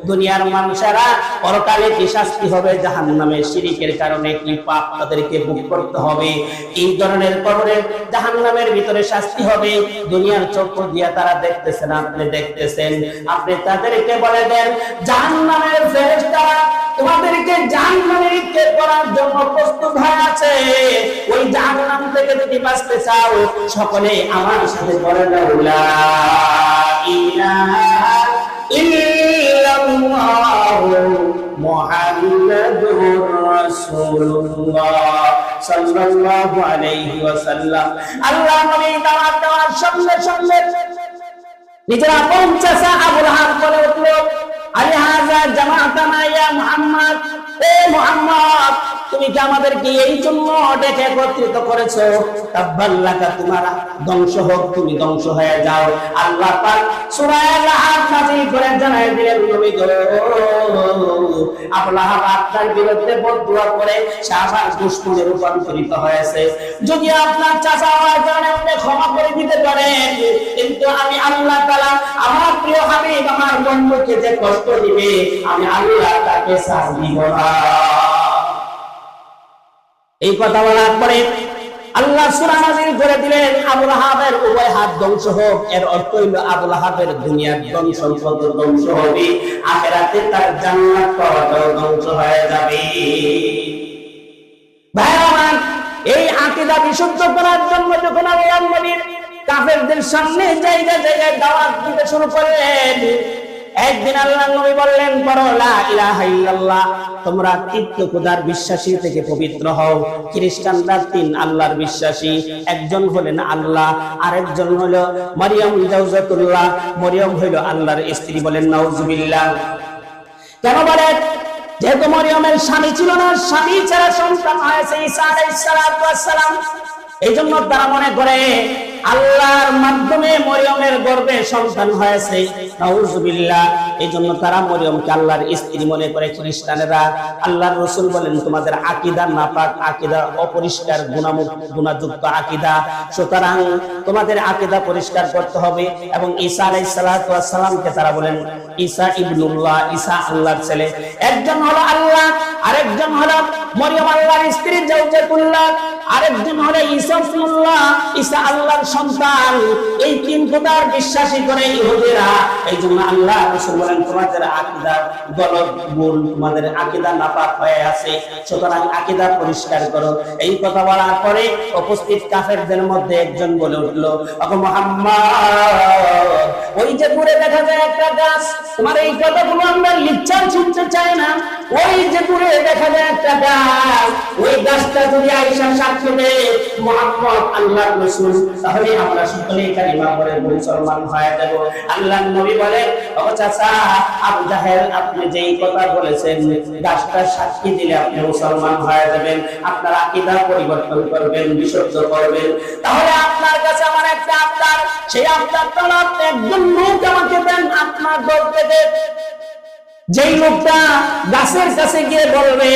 দুনিয়ার মানুষেরা পরকালে কি শাস্তি হবে? জাহান্নামে শিরকের কারণে কি পাপ তাদেরকে ভোগ করতে হবে, এই ধরনের কবরে জাহান্নামের ভিতরে শাস্তি হবে। দুনিয়ার চক্ষু দিয়ে তারা দেখতেছেন, আপনি দেখতেছেন, আপনি তাদেরকে বলে দেন জাহান্নামের ফেরেশতারা তোমাদেরকে জাহান্নামে নিক্ষেপ করার জন্য প্রস্তুত হয়ে আছে। ওই জাহান্নাম থেকে যদি বাঁচতে চাও, সকলে আমার সাথে বলে দাও, লা ইলাহা ইল্লাল্লাহু মুহাম্মাদুর রাসূলুল্লাহ সাল্লাল্লাহু আলাইহি ওয়াসাল্লাম। আল্লাহ নবী দাওয়াত দেওয়ার সঙ্গে সঙ্গে নিজের আপন চাচা আবু লাহাব বলে উঠল, আলিহাযা জামাআতানা ইয়া মুহাম্মদ, ও মুহাম্মদ, তুমি কি আমাদেরকে এই জন্য ডেকে একত্রিত করেছো? তাব্বাল্লাকা, তোমার ধ্বংস হোক, তুমি ধ্বংস হয়ে যাও। আল্লাহ পাক সূরা লাহাব নাযিল করে জানায় দিলেন, নবী গো, আবু লাহাব আপনার বিরুদ্ধে বদদুয়া করে শাহবাজ দুশমনে রূপান্তরিত হয়েছে। যদি আপনার চাচা হওয়ার কারণে আপনি ক্ষমা করে দিতে পারেন, কিন্তু আমি আল্লাহ তাআলা আমার প্রিয় হাবিব আমার বন্ধুকে যে কষ্ট দিবে, আমি আল্লাহ তাকে সাথ দিব না। এই কথা বলার পরে আল্লাহ সূরা নাযিল করে দিলেন, আবু লাহাবের উভয় হাত ধ্বংস হোক। এর অর্থ হইল আবু লাহাবের দুনিয়ার ধন সম্পদ ধ্বংস হবে, আখিরাতে তার জান্নাত পাওয়াটাও ধ্বংস হয়ে যাবে। ভাই আমার, এই আকীদা বিশুদ্ধ করার জন্য যখন আল্লাহর নবী কাফেরদের সামনে জায়গায় জায়গায় দাওয়াত দিতে শুরু করলেন, একদিন আল্লাহর নবী বললেন, পড়ো লা ইলাহা ইল্লাল্লাহ, তোমরা তৃতীয় খোদার বিশ্বাসী থেকে পবিত্র হও। খ্রিস্টানরা 3 আল্লাহর বিশ্বাসী, একজন হলেন আল্লাহ, আরেকজন হলো মারিয়াম জাওজাতুল্লাহ, মরিয়ম হইল আল্লাহর স্ত্রী। বলেন নাউজুবিল্লাহ। কেন বলেন? যেহেতু মরিয়মের স্বামী ছিল না, স্বামী ছাড়া সন্তান হয়েছে ঈসা আলাইহিস সালাম, এই জন্য তারা মনে করে আল্লাহর মাধ্যমে মরিয়মের গর্ভে সন্তান হয়েছে। নাউজুবিল্লাহ। এই জন্য তারা মরিয়মকে আল্লাহর স্ত্রী মনে করে খ্রিস্টানেরা। আল্লাহর রাসূল বলেন, তোমাদের আকীদা নাপাক, আকীদা অপরিষ্কার, গুনাহযুক্ত আকীদা, সুতরাং তোমাদের আকীদা পরিষ্কার করতে হবে। এবং ঈসা আলাইহিস সালামকে তারা বলেন ঈসা ইবনুল্লাহ, ঈসা আল্লাহর ছেলে। একজন হলো আল্লাহ, আরেকজন হলো মরিয়ম আল্লাহর স্ত্রী জাওজাতুল্লাহ, আরেকজন হলো ঈসা ইবনুল্লাহ, ঈসা আল্লাহর সন্তান। এই 3 খোদার বিশ্বাসী করে ইহুদিরা। এই জন্য আল্লাহ রাসূল বলেন, তোমাদের আকীদা গলত, ভুল, তোমাদের আকীদা নাপাক হয়ে আছে, সুতরাং আকীদা পরিষ্কার করো। এই কথা বলার পরে উপস্থিত কাফেরদের মধ্যে একজন বলে উঠল, ওগো মুহাম্মদ, ওই যে দূরে দেখা যায় একটা গাছ, তোমার এই কথাগুলো আমরা লিচ্ছাল শুনতে চাই না। ওই যে দূরে দেখা যায় একটা গাছ, ওই গাছটা যদি আয়েশা সাক্ষ্য দেয় মুহাম্মদ আল্লাহর রাসূল, তাহলে আমরা সকলেই কালিমা পড়ে মুসলমান হয়ে যাব। আল্লাহর নবী বলেন, ও চাচা আবু জাহেল, আপনি যেই কথা বলেছেন, গাছটা সাক্ষী দিলে আপনি মুসলমান হয়ে যাবেন, আপনার আকীদা পরিবর্তন করবেন, বিশুদ্ধ করবেন। তাহলে আপনার কাছে আমার একটা আবদার, সেই আবদারটা আপনি একজন লোক আমাকে দেন আপনার দল থেকে, যেই লোকটা গাছের কাছে গিয়ে বলবে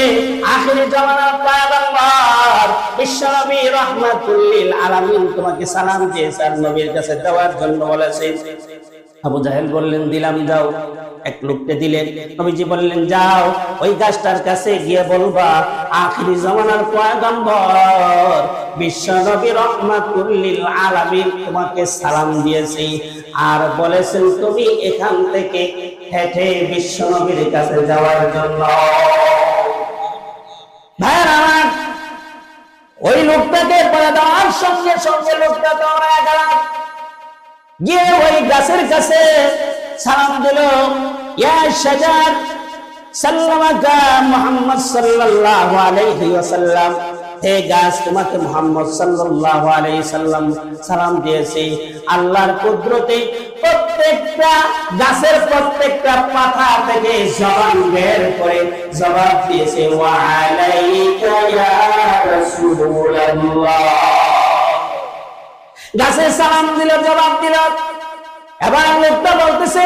আখিরি জামানার পয়গম্বর বিশ্বনবী রাহমাতুল লিল আলামিন তোমাকে সালাম দিয়েছেন, নবীর কাছে দেওয়ার জন্য বলেছে। আবু জাহেল বললেন, দিলাম, যাও। এক লোককে দিলেন। নবীজি বললেন, যাও ওই গাছটার কাছে গিয়ে বলবা আখিরি জামানার পয়গম্বর বিশ্বনবী রাহমাতুল লিল আলামিন তোমাকে সালাম দিয়েছে, আর বলেছেন তুমি এখান থেকে হেঁটে বিশ্বনবীর কাছে যাওয়ার জন্য। ভাইরা আমার, ওই লোকটাকে বলে দেওয়ার সঙ্গে সঙ্গে লোকটা দৌড়ায় গেল, গিয়ে ওই গাছের কাছে সালাম দিল, ইয়া শাজার সাল্লামাকা মুহাম্মদ সাল্লাল্লাহু আলাইহি ওয়াসাল্লাম, হে গাছ, তোমাকে মুহাম্মদ সাল্লাল্লাহু আলাইহি সাল্লাম সালাম দিয়েছে। আল্লাহর কুদরতে প্রত্যেকটা গাছের প্রত্যেকটা পাতা থেকে জবান বের করে জবাব দিয়েছে, ওয়া আলাইকা ইয়া রাসূলুল্লাহ। গাছে সালাম দিল, জবাব দিল। এবার লোকটা বলতেছে,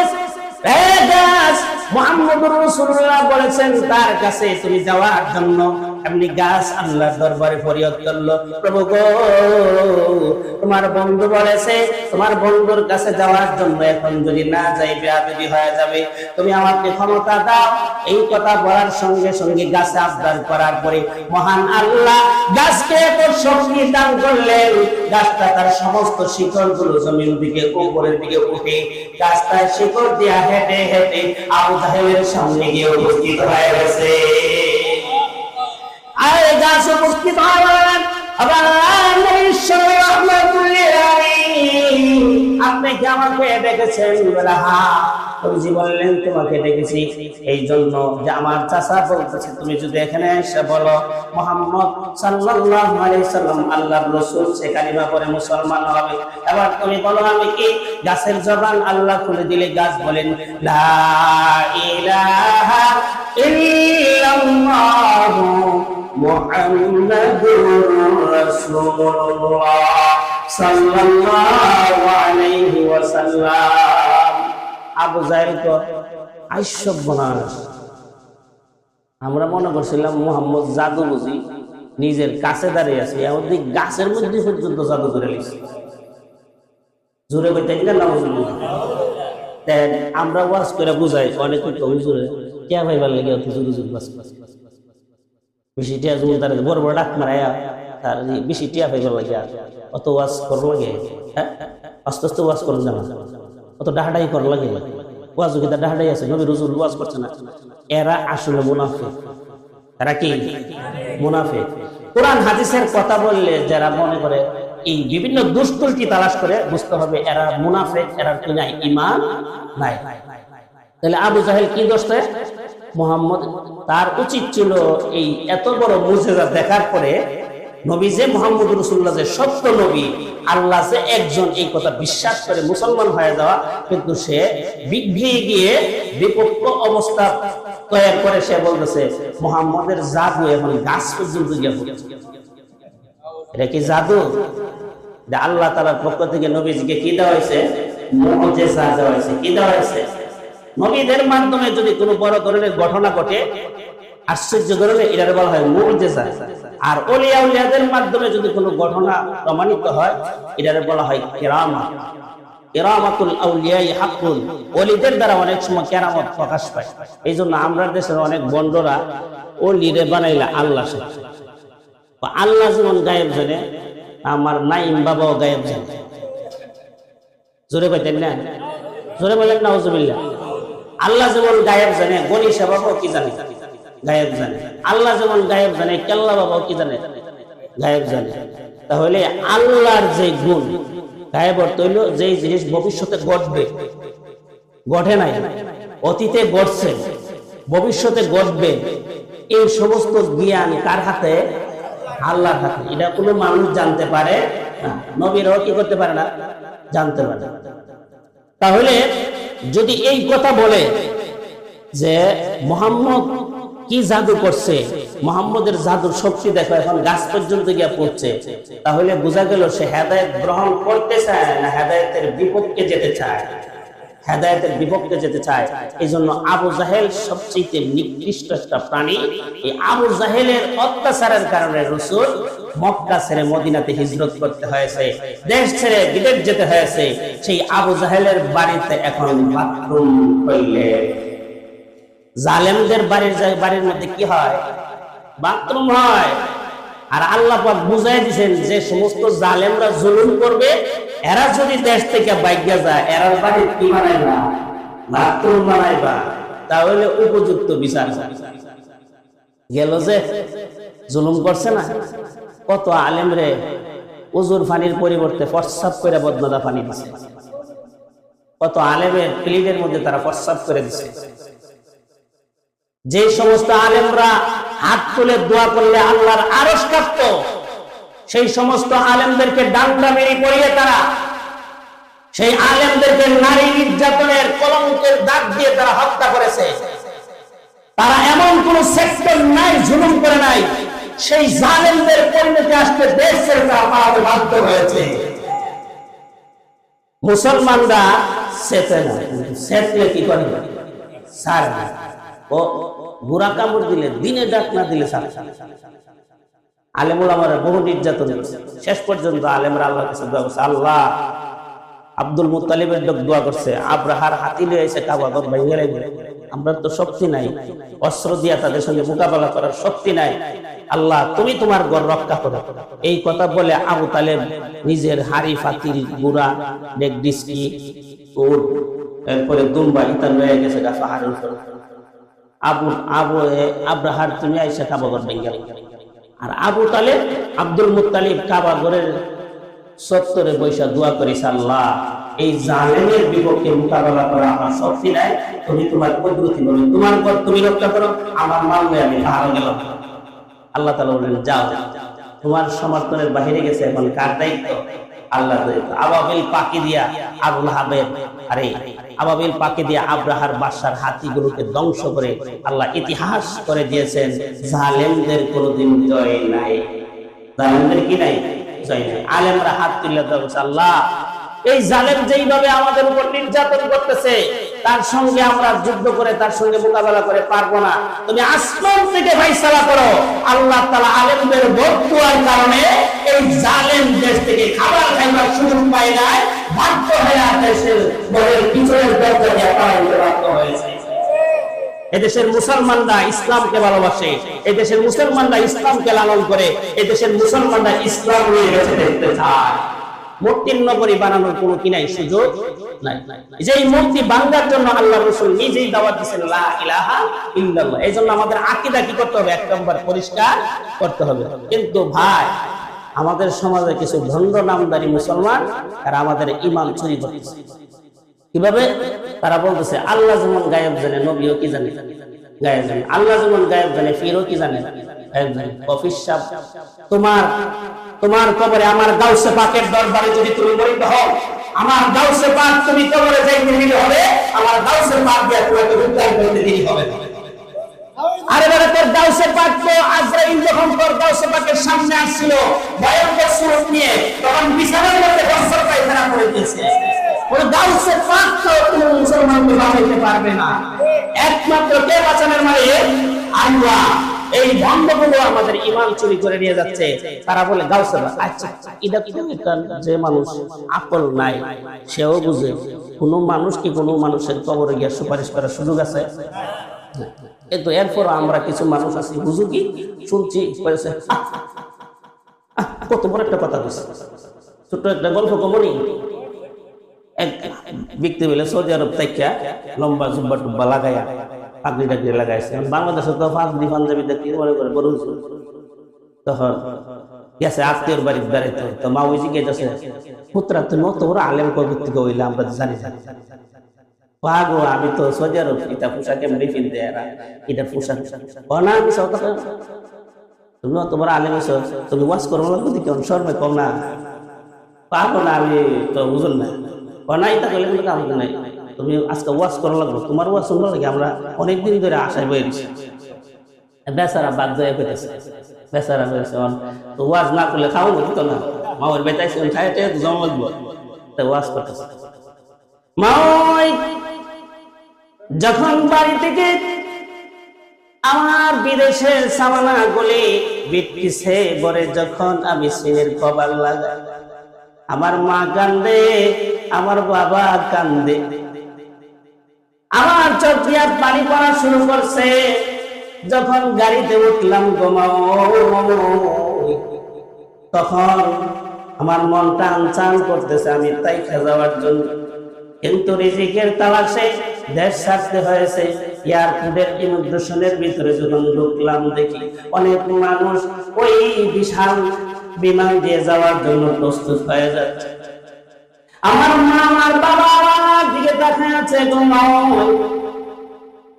হে গাছ, মুহাম্মদুর রাসূলুল্লাহ বলেছেন তার কাছে তুমি যাওয়ার জন্য। এমনি গাছ আল্লাহর দরবারে ফরিয়াদ করলো, প্রভু গো, তোমার বন্ধু বলেছে তোমার বন্ধুর কাছে যাওয়ার জন্য, এখন যদি না যাই বেয়াদবি হয়ে যাবে, তুমি আমাকে ক্ষমতা দাও। এই কথা বলার সঙ্গে সঙ্গে গাছে আবদার করার পরে মহান আল্লাহ গাছকে এত শক্তি দান করলেন, গাছটা তার সমস্ত শিকড়গুলো জমিন দিকে উপরের দিকে উঠে গাছটার শিকড় দিয়া হেঁটে হেঁটে আবু জাহেলের সামনে গিয়ে উপস্থিত হয়ে গেছে। আর গাছ উপস্থিত হলেন। আবার আপনি কি আমাকে ডেকেছেন? বলে হ্যাঁ। নবীজি বললেন তোমাকে ডেকেছি এই জন্য যে আমার চাচা বলতেছে তুমি যদি এখানে এসে বলো মুহাম্মদ সাল্লাল্লাহু আলাইহি সাল্লাম আল্লাহর রাসূল, সে কালিমা পড়ে মুসলমান হবে। এবার তুমি বলো আমি কি? গাছের জবান আল্লাহ খুলে দিলে গাছ বলেন লা ইলাহা ইল্লাল্লাহ মুহাম্মাদুর রাসূলুল্লাহ সাল্লাল্লাহু আলাইহি ওয়াসাল্লাম। আবু জাহেল তো আইসব বনাস। আমরা মনে করছিলাম মুহাম্মদ জাদু বুঝি নিজের কাছে দাঁড়িয়ে আছে, এমনকি গাছের মধ্যে পর্যন্ত জাদু করে লিখছে। জোরে বইতে না নাউজুবিল্লাহ। আমরা ওয়াজ করে বুঝাই অনেক হুজুরে কে ভাইবার লাগে অত জোরে জোরে বাস বেশি টিয়া জমি তার বড় বড় ডাক মারায়া তার বেশি টিয়া ভাইবার লাগে অত ওয়াজ কর লাগে। হ্যাঁ, আস্তে আস্তে ওয়াজ করুন জানা, অত ডাহাডাই কর লাগে। ওয়াজ কি তার ডাহাডাই আছে, নবী রাসূল ওয়াজ করছে না। এরা আসলে মুনাফিক। এরা কি মুনাফিক? কোরআন হাদিসের কথা বললে যারা মনে করে এই বিভিন্ন দুষ্কৃতি তালাশ করে, বুঝতে হবে এরা মুনাফিক, এরা কি নাই, ঈমান নাই। তাহলে আবু জাহেল কি দোষে? মুহাম্মদ তার উচিত ছিল এই এত বড় মুজিজা দেখার পরে নবী যে মুহাম্মদ রাসূলুল্লাহ যে সত্য নবী, আল্লাহ যে একজন, এই কথা বিশ্বাস করে মুসলমান হয়ে যাওয়া। কিন্তু সে বিঘ্নে গিয়ে বিপক্ষ অবস্থা তৈরি করে সে বলতেছে মুহাম্মদের জাদু এখন গাছ পর্যন্ত গিয়ে পড়েছে। এটা কি জাদু? যে আল্লাহ তাআলার পক্ষ থেকে নবীজিকে কি দেওয়া হয়েছে? মুজিজা দেওয়া হয়েছে। কি দেওয়া হয়েছে? নবীদের মাধ্যমে যদি কোনো বড় ধরনের ঘটনা ঘটে, আশ্চর্য ধরনের, এটাকে বলা হয় মুজিজা। আর ওলিয়া উলিয়াদের মাধ্যমে যদি কোনো ঘটনা প্রমাণিত হয়, এটাকে বলা হয় কেরামত। কেরামাতুল আউলিয়াই হাক্কুন। ওলিদের দ্বারা অনেক সময় কেরামত প্রকাশ পায়। এই জন্য আমরা দেশের অনেক বন্ডরা ওলিরে বানাইলা আল্লাহ সাথে। আল্লাহ যেমন গায়েব জানে, আমার নাইম বাবাও গায়েব জানে। জোরে পাইতেন না? জোরে বলেন নাউজুবিল্লাহ। আল্লাহ যেমন গায়েব জানে, গণিশা বাবাও কি জানে? গায়েব জানে। আল্লাহ যেমন গায়েব জানে, কেল্লা বাবাও কি জানে? গায়েব জানে। তাহলে আল্লাহর যে গুণ, গায়েব অর্থ হইল যে জিনিস ভবিষ্যতে ঘটবে, ঘটে নাই, অতীতে ঘটছে, ভবিষ্যতে ঘটবে, এই সমস্ত জ্ঞান কার হাতে? আল্লাহর হাতে। এটা কোনো মানুষ জানতে পারে না, নবীরাও কি করতে পারে না? জানতে পারে। তাহলে যদি এই কথা বলে যে মুহাম্মদ কি জাদু করছে, মুহাম্মদের জাদুর শক্তি দেখো এখন গাছ পর্যন্ত গিয়ে পড়ছে, তাহলে বোঝা গেল সে হেদায়েত গ্রহণ করতে চায় না হেদায়েতের বিপক্ষে যেতে চায়। হেদায়েতের বিপক্ষে যেতে চায়। এই জন্য আবু জাহেল সবচেয়ে নিকৃষ্ট একটা প্রাণী। এই আবু জাহেলের অত্যাচারের কারণে রাসূল মক্কা ছেড়ে মদিনাতে হিজরত করতে হয়েছে, দেশ ছেড়ে বিদেশ যেতে হয়েছে। সেই আবু জাহেলের বাড়িতে এখন বাথরুম হইলে জালেমদের বাড়ির মধ্যে কি হয়? বাথরুম হয়। আর আল্লাহ পাক বুঝাই দিয়েছেন যে সমস্ত জালেমরা জুলুম করবে, এরা যদি দেশ থেকে বাইগা যায়, এরার বাড়ি কি বানাইবা? বাথরুম বানাইবা। তাহলে উপযুক্ত বিচার গেল। যে জুলুম করছে না, কত আলেমরে উজুর পানির পরিবর্তে প্রস্রাব করে বদনাদা পানি দিছে। কত আলেমের প্লেটের মধ্যে তারা প্রস্রাব করে দিছে। যে সমস্ত আলেমরা হাত তুলে দোয়া করলে আল্লাহর আরশ কাঁপত। সেই সমস্ত আলেমদেরকে ডান্ডা মেরে পড়িয়ে তারা, সেই আলেমদেরকে নারী নির্যাতনের কলঙ্কের দাগ দিয়ে তারা হত্যা করেছে। তারা এমন কোন সেক্টর নাই জুলুম করে নাই, সেই জালেমদের পরিণতি আসতে দেশ ছেড়ে তারা পালাতে বাধ্য হয়েছে। মুসলমানরা সেতে না, সেতলে কি করে সার ও বুড়া কামড় দিলে দিনে ডাক না দিলে সার। আলেমুল আমার বহু নির্যাতন শেষ পর্যন্ত আলেমরা আল্লাহর কাছে দোয়া করছে, আল্লাহ আব্দুল মুত্তালিবের দোয়া করছে, আব্রাহার হাতি নিয়ে এসে কাবা ঘর ভেঙে লাগবে, আমরা তো শক্তি নাই, অস্ত্র দিয়া তাদের সঙ্গে মোকাবেলা করার শক্তি নাই, আল্লাহ তুমি তোমার ঘর রক্ষা করো। এই কথা বলে আবু তালেব নিজের হাড়ি ফাতিল গুড়া ডেকডিস্কি উট এরপরে দুম্বা ইতান রয়ে গেছে গা পাহাড়ের উপর। আব্রাহার তুমি আইসা কাবা ঘর ভেঙে। আর আবু তালেব আব্দুল মুত্তালিব কাবা ঘরের সত্তরে বৈশা দোয়া করিস, আল্লাহ এই জালেমের বিপক্ষে মোকাবেলা করা আমার শক্তি নাই, তুমি তোমার কুদরতি বলো, তোমার ঘর তুমি রক্ষা করো, আমার মানলে আমি পাহাড়ে গেলাম। আল্লাহ তাআলা বললেন যাও, তোমার সমর্থনের বাহিরে গেছে, এখন কার দায়িত্ব? আল্লাহ দায়িত্ব। আবাবিল পাখি দিয়া আবু লাহাবের আবাবিল পাখি দিয়া আব্রাহার বাদশার হাতিগুলোকে ধ্বংস করে আল্লাহ ইতিহাস করে দিয়েছেন, জালেমদের কোনোদিন জয় নাই। জালেমদের কি নাই? জয় নাই। আলেমরা হাত তুলে দেওয়া, আল্লাহ এই জালেম যেইভাবে আমাদের উপর নির্যাতন করতেছে, তার সঙ্গে আমরা যুদ্ধ করে তার সঙ্গে মোকাবেলা করে পারবো না, তুমি আসমান থেকে ফায়সালা করো। আল্লাহ তাআলা আলেমদের বদদুয়ার কারণে এই জালেম দেশ থেকে খাবার খাইবার সুযোগ পায় নাই, বাধ্য হয়ে দেশের ঘরের পিছনের দরজা দিয়ে পালাতে বাধ্য হয়েছে। এদেশের মুসলমানরা ইসলামকে ভালোবাসে, এদেশের মুসলমানরা ইসলামকে লালন করে, এদেশের মুসলমানরা ইসলাম নিয়ে বেঁচে থাকতে চায়। মূর্তির নগরী বানানোর কোনো কি নাই, সুযোগ নাই। যে এই মূর্তি ভাঙার জন্য আল্লাহ রাসূল নিজেই দাওয়াত দিয়েছেন লা ইলাহা ইল্লাল্লাহ। এইজন্য আমাদের আকীদা কি করতে হবে? এক নম্বর পরিষ্কার করতে হবে। কিন্তু ভাই, আমাদের সমাজে কিছু ভণ্ড নামদারি মুসলমান তারা আমাদের ঈমান চুরি করতেছে। কিভাবে? তারা বলতেছে আল্লাহ যেমন গায়েব জানে, নবীও কি জানে গায়েব জানে। আল্লাহ যেমন গায়েব জানে, ফিরও কি জানে গায়েব জানে। কফিস সাহেব, তোমার কবরে আমার গাউসে পাকের দরবারে যদি তুমি মরিতে হও, আমার গাউসে পাক তুমি কবরে যাইতে দিলে হবে, আমার গাউসে পাক দিয়ে তোমাকে উদ্ধার করতে দিতে হবে। আরে বারে, তোর গাউসে পাক তো আজরাইল যখন তোর গাউসে পাকের সামনে আসছিল ভয়ঙ্কর স্বরূপ নিয়ে, তখন বিছানার মধ্যে বস্ত্র পায়খানা করে দিয়েছে। ওই গাউসে পাক তো কোনো মুসলমানকে বাঁচাইতে পারবে না। একমাত্র কে বাঁচানোর মানে? আল্লাহ। এই ভণ্ডগুলো আমাদের ঈমান চুরি করে নিয়ে যাচ্ছে। তারা বলে গাউসে পাক। আচ্ছা, এটা কি যে মানুষ আকল নাই সেও বুঝে, কোনো মানুষ কি কোনো মানুষের কবরে গিয়ে সুপারিশ করার সুযোগ আছে? কিন্তু এরপর আমরা কিছু মানুষ আছি হুজুকি শুনছি কত বড় একটা কথা বলছে। ছোট্ট একটা গল্প কমনি। এক ব্যক্তি বলে সৌদি আরব থেকে লম্বা জুব্বা টুব্বা লাগাইয়া পাগড়ি টাগড়ি লাগাইছে। বাংলাদেশে তো পাগড়ি পাঞ্জাবি দেখতে মনে করে বড় হুজুর। তখন গেছে আত্মীয়র বাড়ির বেড়াইতে, তো মা ওই জিজ্ঞেস আছে, পুত্রা তুমি অত বড় আলেম কবি থেকে হইলে আমরা জানি না। পাগো, আমি তো সৌদি আরব, এটা পোশাক এমনি ফিনতে এটা পোশাক না, আমি সব কথা। তুমি অত বড় আলেম হইছো, তুমি ওয়াজ করবো লাগবে কেমন শর্মে কম না? পাগো না, আমি তো বুঝুন না না, এটা করলে কিন্তু কাম নাই। তুমি আজকে ওয়াজ করা লাগবে, তোমার ওয়াজ শুনবো নাকি? আমরা অনেকদিন ধরে আশায় বয়ে দিচ্ছি। বেচারা বাদ দয়া করেছে, বেচারা হয়েছে। তো ওয়াজ না করলে খাওয়া হতো তো না, মাওয়ার বেটাইছে খাইতে জমা লাগবো, তাই ওয়াজ করতেছে। যখন বাড়ি থেকে আমার বিদেশের সামানা গলে বিটকিছে বরে, যখন আমি সের কবার লাগাই, আমার মা কান্দে, আমার বাবা কান্দে, আমার চোখ দিয়ে পানি পড়া শুরু করছে। যখন গাড়িতে উঠলাম ঘুমাও, তখন আমার মনটা আনচান করতেছে আমি তাই যাওয়ার জন্য, কিন্তু রিজিকের তালাশে দেশ ছাড়তে হয়েছে। এয়ারপোর্টের ইমিগ্রেশনের ভিতরে যখন ঢুকলাম, দেখি অনেক মানুষ ওই বিশাল বিমান দিয়ে যাওয়ার জন্য প্রস্তুত হয়ে যাচ্ছে। আমার মা আমার বাবা আমার দিকে তাকিয়ে আছে।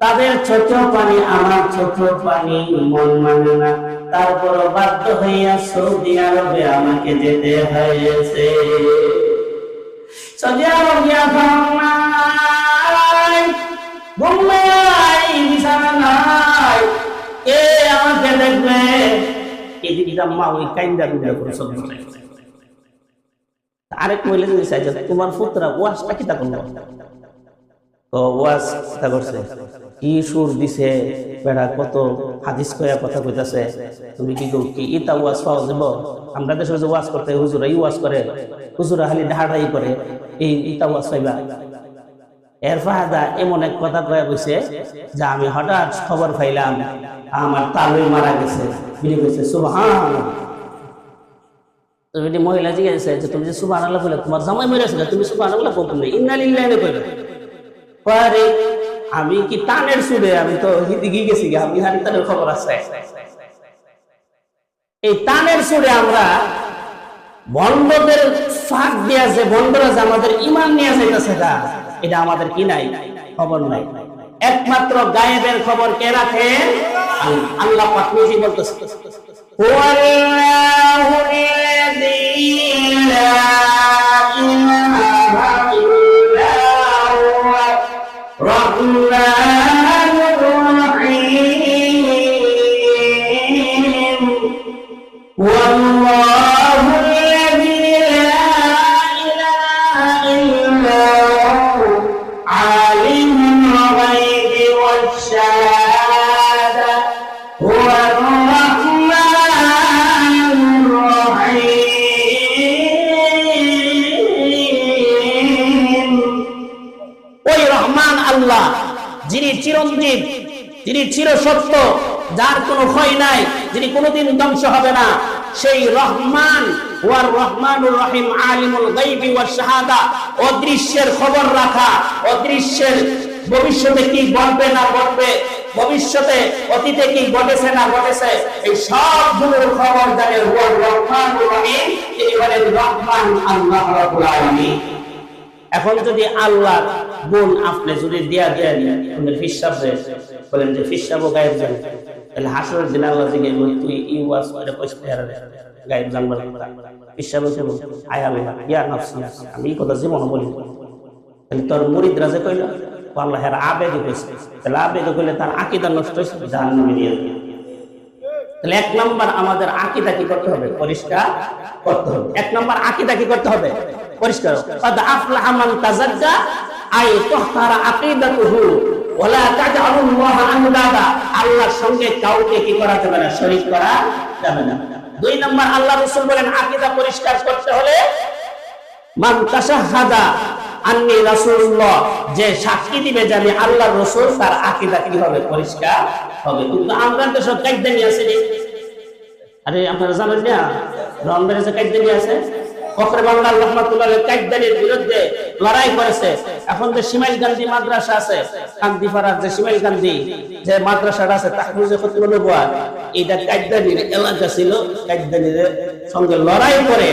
তাদের ছোট পানি আমার ছোট পানি, মন মানে না, তারপর বাধ্য হইয়া সৌদি আরবে আমাকে যেতে হয়েছে। সৌদি আরব গিয়া বিছানা নাই, কে আমাকে দেখবে? এই দিদিটা মা ওই কাইন্দা গুলা করে সব আরেক মহিলা যদি চাইছে তোমার পুত্রা ওয়াজটা কি তা করলো, তো ওয়াজ তা করছে, কি সুর দিছে বেড়া, কত হাদিস কয়া কথা কইতাছে, তুমি কি কি ইতা ওয়াজ পাওয়া যাব? আমরা দেশে যে ওয়াজ করতে হুজুরা ই ওয়াজ করে, হুজুরা খালি ঢাড়াই করে, এই ইতা ওয়াজ পাইবা? এর ফায়দা এমন এক কথা কয়া কইছে যে আমি হঠাৎ খবর পাইলাম আমার তালুই মারা গেছে। বিনি কইছে সুবহানাল্লাহ। তো এটি মহিলা জিজ্ঞাসা যে তুমি যে সুবহানাল্লাহ বলে তোমার জামাই মরে গেছে, তুমি সুবহানাল্লাহ বলতে না ইন্না লিল্লাহি কইবে? পরে আমি কি তানের সুরে, আমি তো হিদিকে গেছি, আমি হারি তানের খবর আছে। এই তানের সুরে আমরা বন্ধদের ফাঁক দিয়া যে বন্ধরা যে আমাদের ইমান নিয়ে যাইতেছে, এটা আমাদের কি নাই, খবর নাই। একমাত্র গায়েবের খবর কে রাখে? আল্লাহ পাক নিজেই বলতেছে হুয়াল্লাহু আল্লাযী লা ইলাহা ইল্লা হুয়া রাহমানুর রহিম ওয়াল্লাহু আল্লাযী লা ইলাহা ইল্লা হু আলিমুল গায়বি ওয়াশ শাহাদা হুয়ার রাহমানুর রহিম। ওই রহমান আল্লাহ, যিনি চিরঞ্জীব, যিনি চিরসত্য, যার কোনো ক্ষয় নাই, যিনি কোনোদিন ধ্বংস হবে না, সেই রহমান ওয়ার রহমানুর রহিম আলিমুল গায়বি ওয়াশ শাহাদা, অদৃশ্যের খবর রাখা, অদৃশ্যের ভবিষ্যতে কি ঘটবে না ঘটবে, ভবিষ্যতে অতীতে কি ঘটেছে না ঘটেছে, এই সবগুলোর খবর জানে ওয়ার রহমানুর রহিম, তিনি বলেন রহমান আল্লাহ রাব্বুল আলামিন। এখন যদি আল্লাহ গুণ আপনি যদি দিয়া দেন ফিসাব বলেন যে ফিসাবও গায়েব জানে, তাহলে হাসরের দিন আল্লাহ জিজ্ঞেস করবে তুই ই ওয়াজ করে কইতে পারবে গায়েব জানবার ফিসাব বলতে আয় আল্লাহ ইয়া নাফসি, আমি এই কথা জীবন বলি। তাহলে তোর মুরিদরা যে কইল আল্লাহর আবেগে কইছে, তাহলে আবেগে কইলে তার আকীদা নষ্ট হইছে, জাহান্নামে নিয়ে যাবে। তাহলে এক নাম্বার আমাদের আকীদা কি করতে হবে? পরিষ্কার করতে হবে। এক নাম্বার আকীদা কি করতে হবে? পরিষ্কার। قد أفلح من تزكى أي طهر عقيدته ولا تجعل الله أندادا, আল্লাহর সঙ্গে কাউকে কি করা যাবে না, শরীক করা যাবে না। দুই নাম্বার আল্লাহ রাসূল বলেন আকীদা পরিষ্কার করতে হলে মান তাশাহাদা আন্নী রাসূলুল্লাহ, যে সাক্ষী দিবে যে আমি আল্লাহর রাসূল, তার আকীদা কি হবে? পরিষ্কার হবে। কিন্তু আমরা তো সব কাইদা নিয়ে আসি, আরে আপনারা জানেন না রমজানে যে কাইদা নিয়ে আছে, ফখরে বাংলা রহমাতুল্লাহ কাইদানির বিরুদ্ধে লড়াই করেছে। এখন যে শিমাইল গান্ধী মাদ্রাসা আছে, কান্দিপাড়ার যে শিমাইল গান্ধী যে মাদ্রাসাটা আছে, তাহফিজে খতমুল নবুয়াত, এটা কাইদানির এলাকা ছিল। কাইদানির সঙ্গে লড়াই করে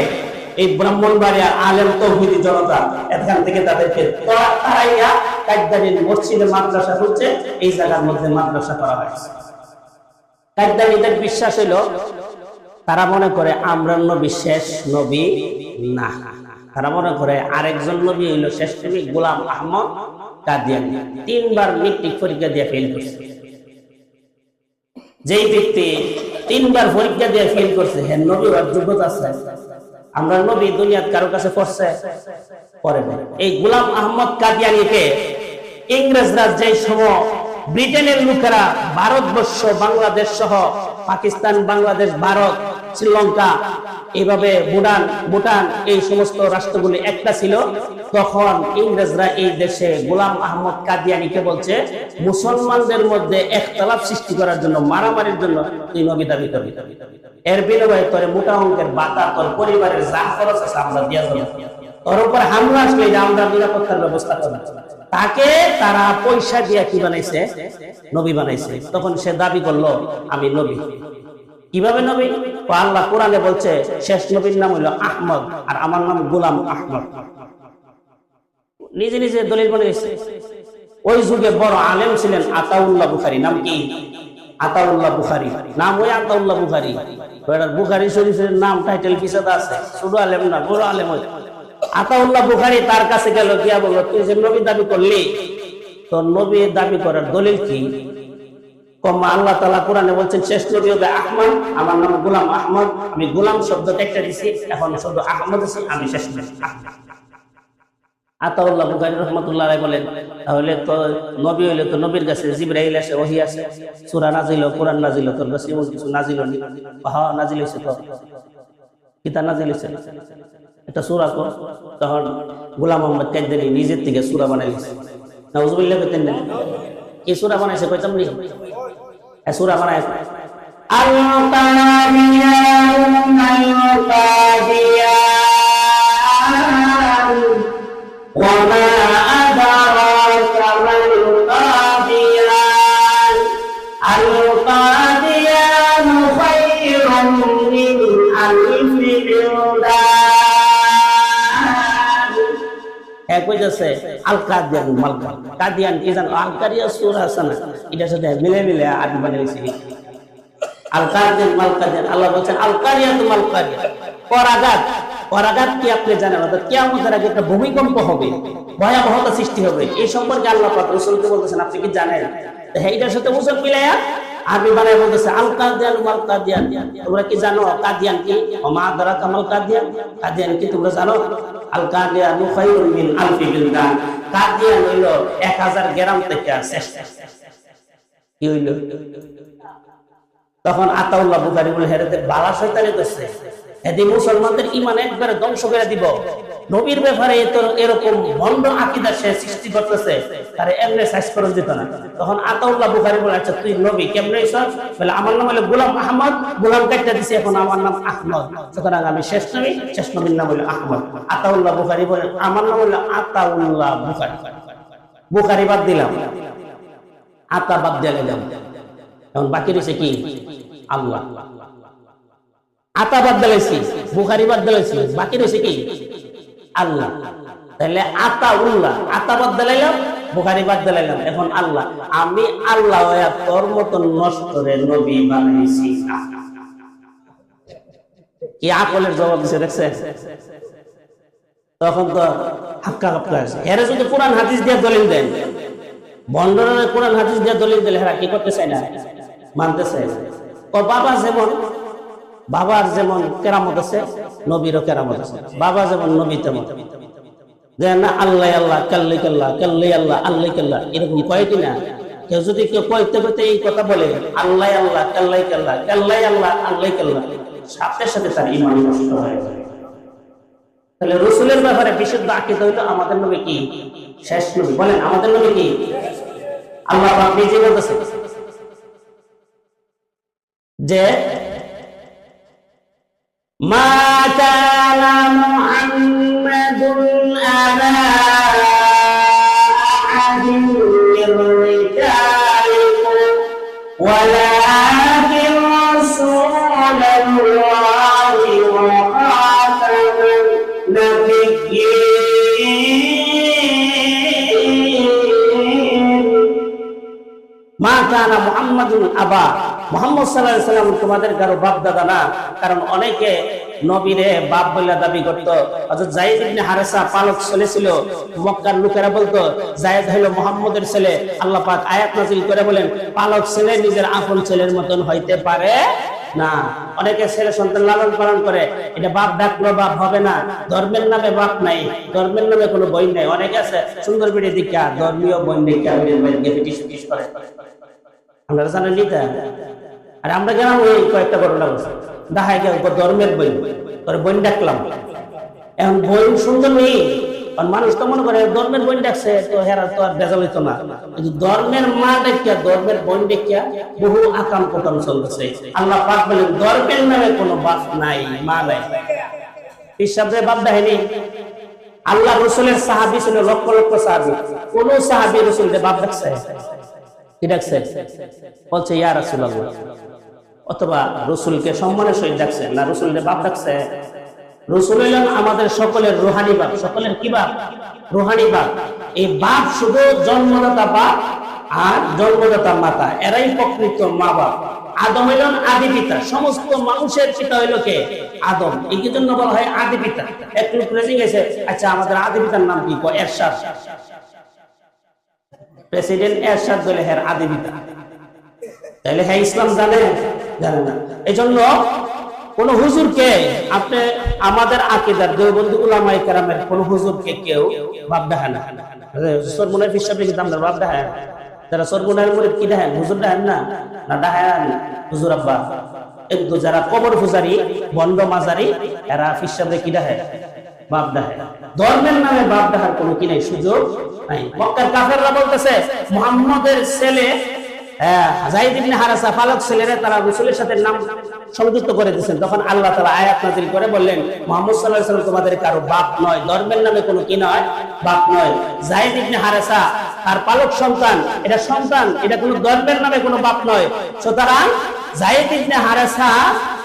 এই ব্রাহ্মণবাড়িয়া আলেম তৌহিদি জনতা এখান থেকে তাদেরকে তারাইয়া কাইদানির মসজিদে মাদ্রাসা হচ্ছে, এই জায়গার মধ্যে মাদ্রাসা করা হয়েছে। কাইদানিদের বিশ্বাস হইল, তারা মনে করে আমরা নবী শেষ নবী না, তারা মনে করে আরেকজন নবী হইল শেষ নবী গোলাম আহমদ কাদিয়ানী। 3 বার মেট্রিক পরীক্ষা দিয়ে ফেল করছে। যেই ব্যক্তি 3 বার পরীক্ষা দিয়ে ফেল করছে, হ্যাঁ নবী হওয়ার যোগ্যতা আছে? আমরা নবী দুনিয়ার কারো কাছে পড়ছে পড়ে না। এই গোলাম আহমদ কাদিয়ানীকে ইংরেজরা যেই সময় ব্রিটেনের লোকেরা ভারতবর্ষ বাংলাদেশ সহ পাকিস্তান, বাংলাদেশ, ভারত, শ্রীলঙ্কা, এইভাবে ভুটান এই সমস্ত রাষ্ট্রগুলি একটা ছিল, তখন ইংরেজরা এই দেশে গোলাম আহমদ কাদিয়ানীকে বলছে মুসলমানদের মধ্যে একতলাপ সৃষ্টি করার জন্য, মারামারির জন্য তুই নবী দাবি করবি, এর বিনিময়ে তোর মোটা অঙ্কের বাতা, তোর পরিবারের যা খরচ আছে আমরা দিয়া যাবো, তোর উপর হামলা আসলে আমরা নিরাপত্তার ব্যবস্থা করবো। তাকে তারা পয়সা দিয়ে কি বানাইছে? নবী বানাইছে। তখন সে দাবি করলো আমি নবী। কিভাবে নবী? আল্লাহ কোরআনে বলছে শেষ নবীর নাম হইল আহমদ, আর আমার নাম গোলাম আহমদ। নিজে নিজে দলিল বানাইছে। ওই যুগে বড় আলেম ছিলেন আতাউল্লাহ বুখারী। নাম কি? আতাউল্লাহ বুখারী। নাম ওই আতাউল্লাহ বুখারী। বুখারী শরীফের নাম টাইটেল পিছনে আছে, ছোট আলেম না, বড় আলেম। আতাউল্লাহ বুখারী তার কাছে গেল, গিয়া বলল, তুই যে নবী দাবি করলি, তোর নবী দাবি করার দলিল কি? আল্লাহ তাআলা কোরআনে বলছেন শেষ নবী হবে আহমদ, আমার নাম গোলাম আহমদ, আমি গোলাম শব্দটা একটা দিছি, এখন শুধু আহমদ আছে, আমি শেষ নবী। আতাউল্লাহ বুখারী রাহমাতুল্লাহ আলাইহি বলেন, তাহলে তো নবী হইলে তো নবীর কাছে জিবরাইল আসে, ওহী আসে, সূরা নাজিল, কোরআন নাজিল, তোর কাছে এমন কিছু নাজিল হয়নি? হ্যাঁ নাজিল হইছে। তো কিতাব নাজিল হইছে, এটা সূরা কো। তখন গোলাম আহমদ কাইদানি নিজের থেকে সূরা বানাইছে। নাউজুবিল্লাহ কইতেন না, কি সূরা বানাইছে কইতাম নি? এই সূরা বানাইছে আল কাদিয়ান আল কাদিয়ান ওয়া মা আদরাকা মাল কাদিয়ান আল কাদিয়ান খায়রুম মিন আলফি ইউদান। এক কইতাছে আল কাদিয়ান মাল কাদিয়ান কি জানো? আল কাদিয়া সূরা আছে না, এটার সাথে মিলে মিলে আদি বানাইছে আল কাদিয়ান মাল কাদিয়ান। আল্লাহ বলেন আল কাদিয়াতু মাল কাদিয়ান, পরাঘাত। পরাঘাত কি আপনি জানেন? অর্থাৎ কিয়ামতের আগে একটা ভূমিকম্প হবে, ভয়াবহতা সৃষ্টি হবে, এই সম্পর্কে আল্লাহ পাক রাসূলকে বলতেছেন, আপনি কি জানেন? এইটার সাথে ওসব মিলায়া আরবি বানায় বলতেছে আল কাদিয়ান মাল কাদিয়ান। তোমরা কি জানো কাদিয়ান কি? ওমা আদরাকা মাল কাদিয়ান, কাদিয়ান কি তোমরা জানো? আল কাদিয়ানু খায়রুম মিন আলফি বিলদান, কাদিয়ান হইল 1000 গ্রাম থেকে শ্রেষ্ঠ। কি হইল? তখন আতাউল্লাহ বুখারী বলে, হেরেতে বালা শয়তানি করছে, এদি মুসলমানদের ঈমান একবারে ধ্বংস করে দিব। নবীর ব্যাপারে এরকম ভণ্ড আকীদা সে সৃষ্টি করতেছে, তারে এমনে সাইজ করে দিত না। তখন আতাউল্লাহ বুখারী বলে, আচ্ছা তুই নবী কেমনে হইছস? বলে আমার নাম হলো গোলাম আহমদ, গোলাম কাইটা দিছি, এখন আমার নাম আহমদ, সুতরাং আমি শেষ নবী, শেষ নবীর নাম হলো আহমদ। আতাউল্লাহ বুখারী বলে, আমার নাম হলো আতাউল্লাহ বুখারী, বুখারী বাদ দিলাম, আতা বাদ দিলাম, এখন বাকি রয়েছে কি? আল্লাহ। আতা বাদ দিলাইছি, বুখারী বাদ দিলাইছি, বাকি রয়েছে কি? আল্লাহ। তাহলে আতাউল্লাহ, আতা বাদ দিলাইলাম, বুখারী বাদ দিলাইলাম, এখন আল্লাহ। আমি আল্লাহ হইয়া তোর মতন নষ্টরে নবী বানাইছি না। কি আকলের জবাব দিছে দেখছেন? তখন তো হাক্কা হাক্কা আছে। এরা যদি কোরআন হাদিস দিয়ে দলিল দেন, বন্ডরা কোরআন হাদিস দিয়ে দলিল দিলে এরা কি করতে চায় না, মানতে চায় না। বাবা যেমন, বাবার যেমন কেরামত আছে, নবীরও কেরামত আছে। বাবা যেমন নবী তেমন। যে না আল্লাহ আল্লাহ কাল্লাই কাল্লাহ কাল্লাই আল্লাহ আল্লাহ কাল্লাহ এরকম কয় কিনা? কেউ যদি কেউ কইতে কইতে এই কথা বলে আল্লাহ আল্লাহ কাল্লাই কাল্লাহ কাল্লাই আল্লাহ আল্লাহ কাল্লাহ, সাথে সাথে তার ঈমান নষ্ট হয়ে যায়। তাহলে রাসূলের ব্যাপারে বিশুদ্ধ আকীদা হইলো আমাদের নবী কি? শেষ নবী। বলেন আমাদের নবী কি? আল্লাহ পাক নিজে বলতেছে যে মা কানা মুহাম্মাদুন আলা আহাদিন মির রিজালিকুম ওয়ালাকিন রাসূলুল্লাহি ওয়া খাতামান নাবিয়্যিন। মা কানা মুহাম্মাদুন আবা, মুহাম্মদ সাল্লাল্লাহু আলাইহি ওয়াসাল্লাম তোমাদের কারো বাপ দাদা না। কারণ অনেকে নবীরে বাপ বলে দাবি করত। হযরত যায়েদ ইবনে হারেসা পালক ছেলে ছিল। মক্কার লোকেরা বলতো যায়েদ হলো মুহাম্মদের ছেলে। আল্লাহ পাক আয়াত নাযিল করে বলেন পালক ছেলে নিজের আপন ছেলের মতন হইতে পারে না। অনেকে ছেলে সন্তান লালন পালন করে, এটা বাপ ডাকলো বাপ হবে না। ধর্মের নামে বাপ নাই, ধর্মের নামে কোনো বই নাই। অনেকে আছে সুন্দর বেড়ে দীক্ষা ধর্মীয় বই দীক্ষা করে, আমরা জানেন নিতা। আর আমরা গেলাম ওই কয়েকটা ঘটনা বলছি, দেখায় গেল ধর্মের বই, তোর বই ডাকলাম। এখন বই সুন্দর নেই, কারণ মানুষ তো মনে করে ধর্মের বই ডাকছে তো হেরা তো আর বেজাল হইতো না। কিন্তু ধর্মের মা ডাকিয়া, ধর্মের বই ডাকিয়া বহু আকাম কুকাম চলতেছে। আল্লাহ পাক বলেন ধর্মের নামে কোনো বাপ নাই, মা নাই। হিসাবে বাপ দেয়নি। আল্লাহ রাসূলের সাহাবী ছিল লক্ষ লক্ষ সাহাবী, কোন সাহাবী রাসূলের বাপ ডাকছে? কি ডাকছে? বলছে ইয়া রাসূলুল্লাহ, অথবা রাসূলকে সম্মানের সহিত ডাকছে না, রাসূলের বাপ ডাকছে? রাসূল হলেন আমাদের সকলের রুহানি বাপ। সকলের কি বাপ? রুহানি বাপ। এই বাপ শুধু জন্মদাতা বাপ আর জন্মদাতা মাতা, এরাই প্রকৃত মা বাপ। আদম হলেন আদি পিতা, সমস্ত মানুষের পিতা হইল কে? আদম। এই জন্য বলা হয় আদি পিতা। একটু প্রেসিং গেছে, আচ্ছা আমাদের আদি পিতার নাম কি? এরশাদ। প্রেসিডেন্ট এরশাদ বলে হ্যাঁ আদি পিতা। তাহলে হ্যাঁ ইসলাম জানে? জানে না। এই জন্য কোন হুজুরকে আপনি আমাদের আকীদার দেওবন্দি উলামায়ে কেরামের কোন হুজুরকে কেউ বাপ দেখায় না। সরমুনের ফিসাবে কি আমরা বাপ দেখায়? যারা সরমুনের মুরিদ কি দেখায়? হুজুর দেখায় না? না দেখায় হুজুর আব্বা। কিন্তু যারা কবর পূজারি, বন্ড মাজারি, এরা ফিসাবে কি দেখায়? বাপ দেখায়। ধর্মের নামে বাপ দেখার কোনো কি নাই, সুযোগ নাই। মক্কার কাফেররা বলতেছে মুহাম্মদের ছেলে যায়েদ ইবনে হারেসা পালক ছেলেরা তারা রাসূলের সাথে নাম সংযুক্ত করে দিয়েছেন। তখন আল্লাহ তাআলা আয়াত নাযিল করে বললেন মুহাম্মদ সাল্লাল্লাহু আলাইহি ওয়াসাল্লাম তোমাদের কারো বাপ নয়, ধর্মের নামে কোনো কি নয়, বাপ নয়। যায়েদ ইবনে হারেসা তার পালক সন্তান, এটা সন্তান, এটা কোনো ধর্মের নামে কোনো বাপ নয়। সুতরাং যায়েদ ইবনে হারেসা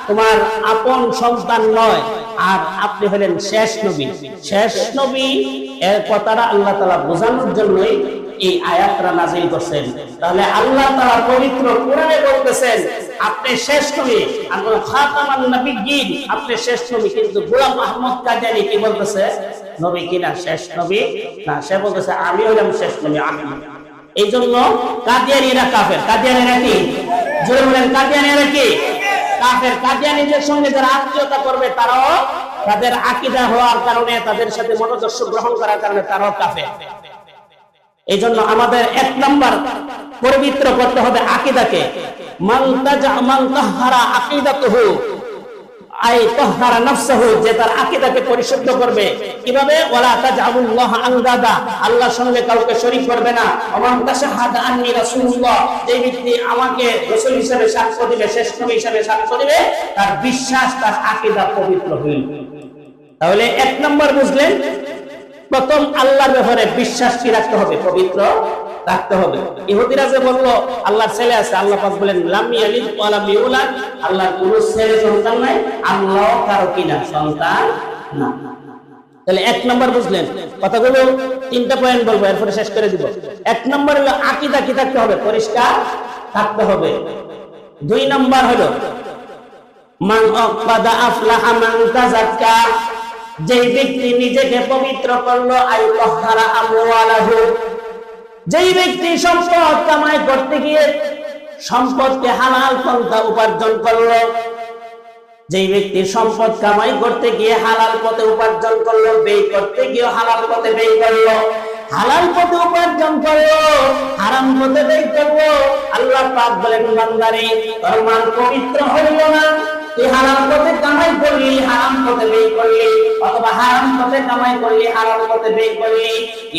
তোমার আপন সন্তান নয়, আর আপনি হলেন শেষ নবী। শেষ নবী এর কথাটা আল্লাহ তাআলা বোঝানোর জন্যই এই আয়াতটা নাযিল করেছেন। তাহলে আল্লাহ তাআলা পবিত্র কোরআনে বলতেছেন আপনি শেষ নবী, আপনি খাতামান নবিয়্যিন, আপনি শেষ নবী। কিন্তু গোলাম আহমদ কাদিয়ানী কি বলতেছে? নবী কিনা? শেষ নবী না, সে বলতেছে আমি হলাম শেষ নবী। আমি এই জন্য কাদিয়ানীরা কাফের। কাদিয়ানীরা কি? জোরে বলেন, কাদিয়ানীরা কি? কাফের। কাদিয়ানীদের সঙ্গে যারা আত্মীয়তা করবে তারাও, তাদের আকীদা হওয়ার কারণে, তাদের সাথে মনোদর্শ গ্রহণ করার কারণে তারাও কাফের। এই জন্য আমাদের এক নাম্বার পবিত্র করতে হবে আকীদাকে। মান তাহহারা আকীদাতুহু আই তাহহারা নাফসুহু, যে তার আকীদাকে পরিশুদ্ধ করবে। কিভাবে? ওয়ালা তাজআলুল্লাহ আনদাদা, আল্লাহর সঙ্গে কাউকে শরীক করবে না। ওমান তাশহাদা আন্নী রাসূলুল্লাহ, যে ব্যক্তি আমাকে রাসূল হিসেবে সাক্ষ্য দিবে, শেষ নবী হিসেবে সাক্ষ্য দিবে, তার বিশ্বাস, তার আকীদা পবিত্র হইল। তাহলে এক নাম্বার বুঝলেন, প্রথম আল্লাহর ব্যাপারে বিশ্বাস কি রাখতে হবে? পবিত্র রাখতে হবে। ইহুদিরা যে বলল আল্লাহর ছেলে আছে, আল্লাহ পাক বলেন লাম ইয়ালিদ ওয়া লাম ইউলাদ, আল্লাহর কোনো ছেলে সন্তান নাই, আল্লাহ কারো কিনা সন্তান না। তাহলে এক নাম্বার বুঝলেন। কথাগুলো তিনটা পয়েন্ট বলবো, এরপরে শেষ করে দিব। এক নাম্বার হলো আকীদা কি থাকতে হবে? পরিষ্কার থাকতে হবে। দুই নাম্বার হলো মান আকাদা আফলাহা মান তাযাক্কা, যে ব্যক্তি নিজেকে পবিত্র করলো, আই তাহহারা আমওয়ালাহু, যেই ব্যক্তি সম্পদ কামাই করতে গিয়ে সম্পদকে হালাল পন্থা উপার্জন করলো, যেই ব্যক্তি সম্পদ কামাই করতে গিয়ে হালাল পথে উপার্জন করলো, ব্যয় করতে গিয়ে হালাল পথে ব্যয় করলো, হালাল পথে উপার্জন করলো, হারাম পথে ব্যয় করলো, আল্লাহ পাক বলেন বান্দারে তোর মাল পবিত্র হইল না। তুই হারাম পথে কামাই করলি, হারাম পথে ব্যয় করলি, অথবা হারাম পথে কামাই করলি, হারাম পথে ব্যয় করলি,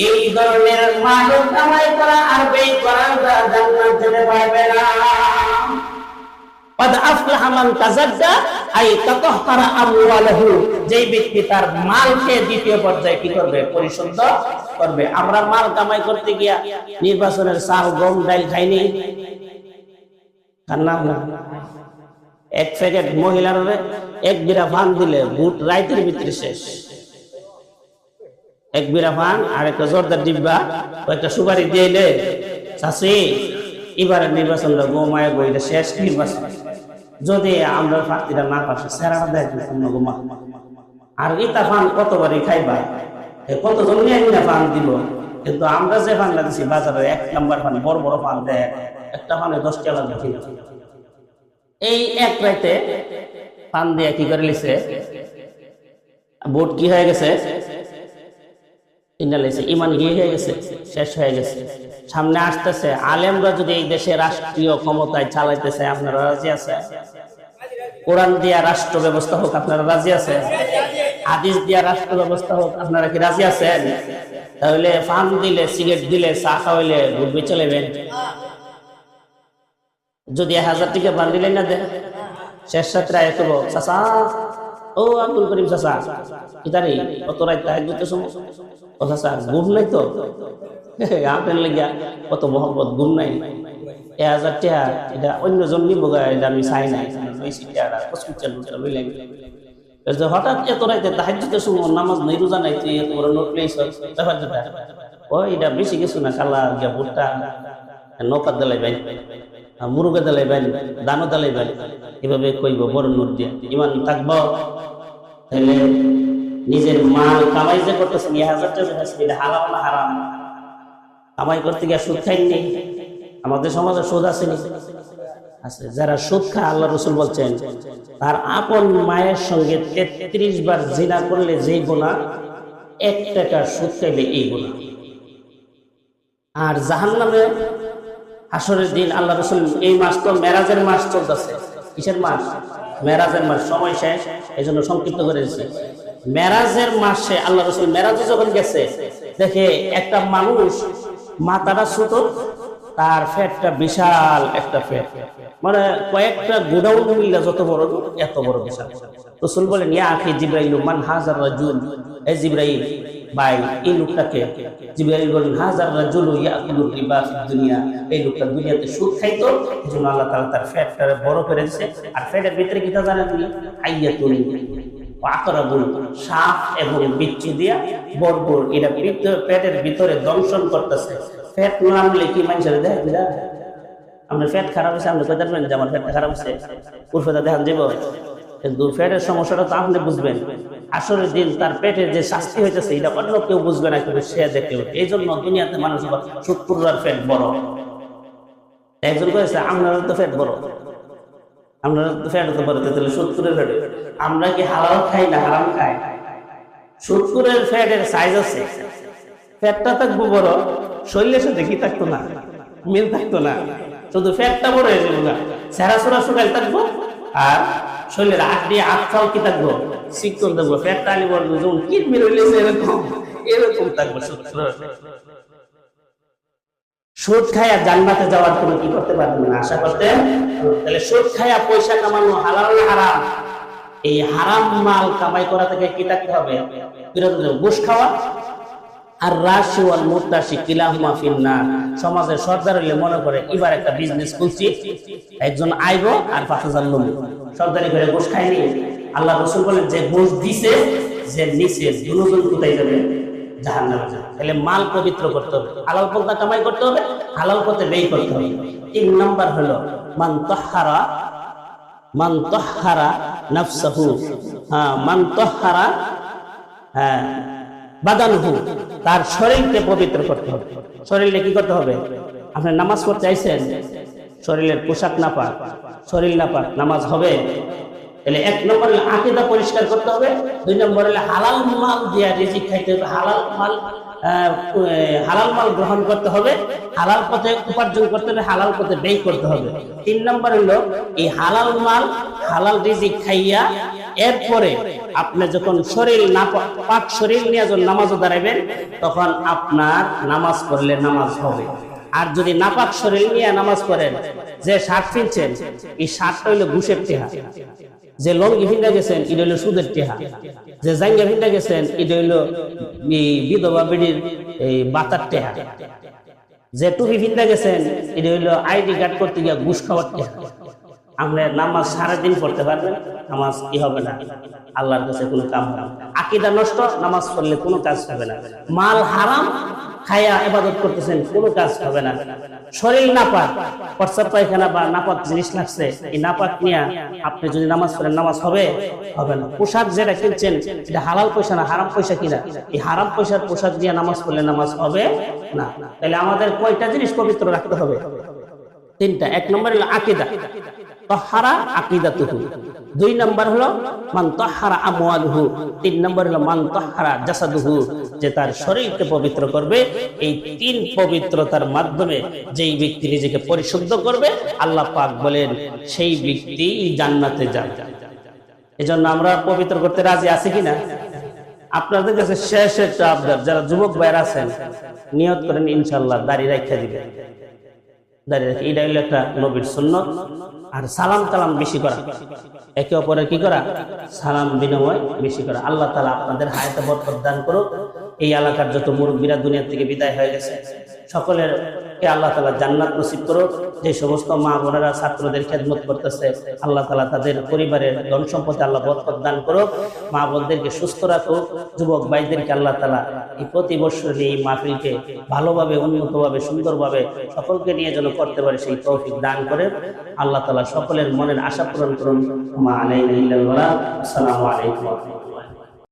এই ধরনের মাল কামাই করা আর ব্যয় করা জান্নাত যেতে পারবে না। قد أفلح من تزكى أي تطهر أمواله, যেই ব্যক্তি তার মালকে দ্বিতীয় পর্যায়ে কি করবে? পরিশুদ্ধ করবে। আমরা মাল কামাই করতে গিয়া নির্বাচনের চাল, গম, ডাল খাইনি, কান্না না। এক প্যাকেট মহিলার এক বিরা ফান দিলে বুট রাইতের ভিতরে শেষ। এক বিরা ফান আর একটা জর্দার ডিব্বা, একটা সুপারি দিলে চাষি এবারে নির্বাচনটা গোমায় বইটা শেষ নির্বাচন। যদি আমরা প্রার্থীরা না পাশে সেরাটা দেয় গোমা, আর ইতা ফান কতবারই খাইবা, কতজন নিয়ে ফান দিব। কিন্তু আমরা যে ফান লাগছি বাজারে এক নাম্বার ফান, বড় বড় ফান দেয়, একটা ফানে 10 টাকা লাগবে। এই এক রাইতে পান দিয়ে কি করে লিছে, ভোট কি হয়ে গেছে? ইমান কি হয়ে গেছে? শেষ হয়ে গেছে। সামনে আসতেছে আলেমরা যদি এই দেশে রাষ্ট্রীয় ক্ষমতায় চালাইতে চায়, আপনারা রাজি আছে? কোরআন দিয়া রাষ্ট্র ব্যবস্থা হোক, আপনারা রাজি আছেন? হাদিস দিয়া রাষ্ট্র ব্যবস্থা হোক, আপনারা কি রাজি আছেন? তাহলে ফান দিলে, সিগারেট দিলে, চা খাওয়াইলে ভোট বেঁচে নেবেন? যদি 1000 টাকা ফান দিলেন না দেন, শেষ রাত্রে এত চাচা, ও আব্দুল করিম চাচা, ইতারি কত রাত তাহাজ্জুদের সময়, ও চাচা ঘুম নাই তো? আপনার লাগিয়া কত মহব্বত, ঘুম নাই? 1000 টাকা এটা অন্যজন নিব, এটা আমি চাই নাই। হঠাৎ এত রাইতে তাহাজ্জুদের সময় নামাজ নেই, রোজা নাই, তুই এত বড় নোট পেয়েছ, ব্যাপার যেটা ওই এটা বেশি কিছু না, কালা গিয়া ভুট্টা নৌকার দেলাই বাইন, মুরুগে দেলাই বাইন, দানো দেলাই বাইন, এভাবে কইব বড় নোট দিয়ে ইমান থাকব। তাহলে নিজের মাল কামাই যে করতেছেন 1000 টাকা এটা হালাল না হারাম? কামাই করতে গিয়ে সুদ খাইনি? আমাদের সমাজে সুদ আসেনি? আছে। যারা সুদ খায় আল্লাহ রাসূল বলছেন তার আপন মায়ের সঙ্গে 33 বার জিনা করলে যেই গুনাহ, 1 টাকা সুদ খাইলে এই গুনাহ। আর জাহান্নামে হাসরের দিন আল্লাহ রাসূল, এই মাস তো মেরাজের মাস চলতেছে। কিসের মাস? মেরাজের মাস। সময় শেষ, এই জন্য সংক্ষিপ্ত করে দিচ্ছি। মেরাজের মাসে আল্লাহ রাসূল মেরাজে যখন গেছে, দেখে একটা মানুষ মাথাটা ছোট, তার ফ্যাটটা বিশাল একটা ফ্যাট, মানে কয়েকটা গোডাউন মিলে যত বড় এত বড় বিশাল। রাসূল বলেন, ইয়া আখি জিবরাইল, মান হাযার রাজুল, এই জিবরাইল ভাই এই লোকটাকে। জিবরাইল বলেন, হাযার রাজুল ইয়াকুলুর রিবা ফিদ দুনিয়া, এই লোকটা দুনিয়াতে সুদ খাইতো, এজন্য আল্লাহ তাআলা তার ফ্যাটটা বড় করে দিয়েছে। আর ফ্যাটের ভিতরে কি তা জানেন কি? হাইয়াতুন আকরাবুল, সাপ এবং বিচ্ছু দিয়া ভরপুর, এটা পেটের ভিতরে দংশন করতেছে। ফ্যাট নামলে কি মানুষের দেখ দিলা, আপনার ফ্যাট খারাপ হয়েছে, আপনি কইতে পারবেন যে আমার ফ্যাটটা খারাপ হয়েছে? উর্ফেদা দেখান যাব, কিন্তু ফ্যাটের সমস্যাটা তো আপনি বুঝবেন। আসলে দিন তার পেটের যে শাস্তি হইতেছে এটা অন্য কেউ বুঝবে না, কিন্তু সে দেখতে। এই জন্য দুনিয়াতে মানুষ 70 ফ্যাট বড়। একজন কয়েছে আপনার তো ফ্যাট বড়, আপনার তো ফ্যাট তো বড়, তাহলে 70 ফ্যাট। আমরা কি হালাল খাই না হারাম খাই? 70 ফ্যাটের সাইজ আছে, ফ্যাটটা থাকবো বড়, শরীরের সাথে কি থাকতো না, মিল থাকতো না, শুধু ফ্যাটটা বড় হয়ে যাবো না, সেরা সোরা শুকাই থাকবো, আর শরীরের আটটি আটফাল কি থাকবো, শিকল থাকবো। ফ্যাটটা আনি বড় যেমন কি মিল হইলেছে এরকম এরকম থাকবো। সুদ খায়া জান্নাতে যাওয়ার কোনো কি করতে পারবেন না, আশা করতে। তাহলে সুদ খায়া পয়সা কামানো হালাল না হারাম? এই হারাম মাল কামাই করা থেকে কি থাকতে হবে? বিরত। ঘুষ খাওয়া আর রাশি ওয়াল মুরতাশি কিলাহুমা ফিন্নার। সমাজের সর্দার হইলে মনে করে এবার একটা বিজনেস খুলছি, একজন আইবো আর 5000 লোক সর্দারি করে ঘুষ খায়নি। আল্লাহ রাসূল বলেন, যে ঘুষ দিছে যে নিছে দুজন কোথায় যাবে? জাহান্নামে যাবে। তাহলে মাল পবিত্র করতে হবে, হালাল পন্থা কামাই করতে হবে, হালাল পথে ব্যয় করতে হবে। 3 নাম্বার হলো মান তাহহারা নাফসাহু, মান তাহহারা বাদানহু, তার শরীরকে পবিত্র করতে হবে। শরীরে কি করতে হবে? আপনি নামাজ পড়তে চাইছেন, শরীরের পোশাক নাপাক, শরীর নাপাক, নামাজ হবে? তাহলে 1 নম্বর হলো আকীদা পরিষ্কার করতে হবে। 2 নম্বর হলো হালাল মাল দিয়া রিজিক খাইতে হবে, হালাল মাল গ্রহণ করতে হবে, হালাল পথে উপার্জন করতে হবে, হালাল পথে ব্যয় করতে হবে। 3 নম্বর হলো এই হালাল মাল হালাল রিজিক খাইয়া এরপরে আপনি যখন শরীর নাপাক শরীর নিয়ে যখন নামাজও দাঁড়াবেন, তখন আপনার নামাজ পড়লে নামাজ হবে। আর যদি নাপাক শরীর নিয়ে নামাজ পড়েন, যে শার্ট কিনছেন এই শার্টটা হইলো ঘুষের টেহা, যে লঙ্গি ভিন্ডা গেছেন এটা হইলো সুদের টেহা, যে জাঙ্গা ভিন্ডা গেছেন এটা হইলো বিধবা বেডির এই বাতার টেহা, যে টুপি ভিন্ডা গেছেন এটা হইলো আইডি কার্ড করতে গিয়ে ঘুষ খাওয়ার টেহা। আপনি নামাজ সারাদিন পড়তে পারবেন, নামাজ কি হবে না, আল্লাহর কাছে কোনো কাম হবে না। আকীদা নষ্ট, নামাজ পড়লে কোনো কাজ হবে না। মাল হারাম খায়া ইবাদত করতেছেন, কোনো কাজ হবে না। শরীর নাপাক, প্রস্রাব পায়খানা বা নাপাক জিনিস লাগছে, এই নাপাক নিয়ে আপনি যদি নামাজ পড়েন, নামাজ হবে হবে না। পোশাক যেটা কিনছেন এটা হালাল পয়সা না হারাম পয়সা কিনা, এই হারাম পয়সার পোশাক দিয়ে নামাজ পড়লে নামাজ হবে না। তাহলে আমাদের কয়টা জিনিস পবিত্র রাখতে হবে? 3টা। 1 নম্বর হলো আকীদা, তাহহারা আকীদাতুহু। 2 নম্বর হলো মান তাহহারা আমওয়ালুহু। 3 নম্বর হলো মান তাহহারা জাসাদুহু, যে তার শরীরকে পবিত্র করবে। এই 3 পবিত্রতার মাধ্যমে যেই ব্যক্তি নিজেকে পরিশুদ্ধ করবে, আল্লাহ পাক বলেন সেই ব্যক্তি জান্নাতে যাবে। এজন্য আমরা পবিত্র করতে রাজি আছি কিনা? আপনাদের কাছে শেষ একটা আবদার, যারা যুবক ভাইরা আছেন নিয়ত করেন ইনশাআল্লাহ দাড়ি রাখা দিবেন। দাড়ি রাখা এটা হলো একটা নবীর সুন্নাত। আর সালাম কালাম বেশি করা, একে অপরের কি করা, সালাম বিনিময় বেশি করা। আল্লাহ তাআলা আপনাদের হায়াতে বরকত দান করুক। এই এলাকার যত মুরব্বীরা দুনিয়া থেকে বিদায় হয়ে গেছে সকলের কে আল্লাহ তাআলা জান্নাত নসিব করুক। যে সমস্ত মা বোনেরা ছাত্রদের খেদমত করতেছে আল্লাহ তাআলা তাদের পরিবারের ধন সম্পদে আল্লাহ বরকত দান করুক, মা বোনদেরকে সুস্থ রাখুক, যুবক ভাইদেরকে আল্লাহ তাআলা এই প্রতি বছর এই মাহফিলকে ভালোভাবে উন্নতভাবে সুন্দরভাবে সকলকে নিয়ে যেন করতে পারে সেই তৌফিক দান করে আল্লাহ তাআলা সকলের মনের আশা পূরণ করুন। মা আলাইনা ইল্লাল বালাগ। আসসালামু আলাইকুম।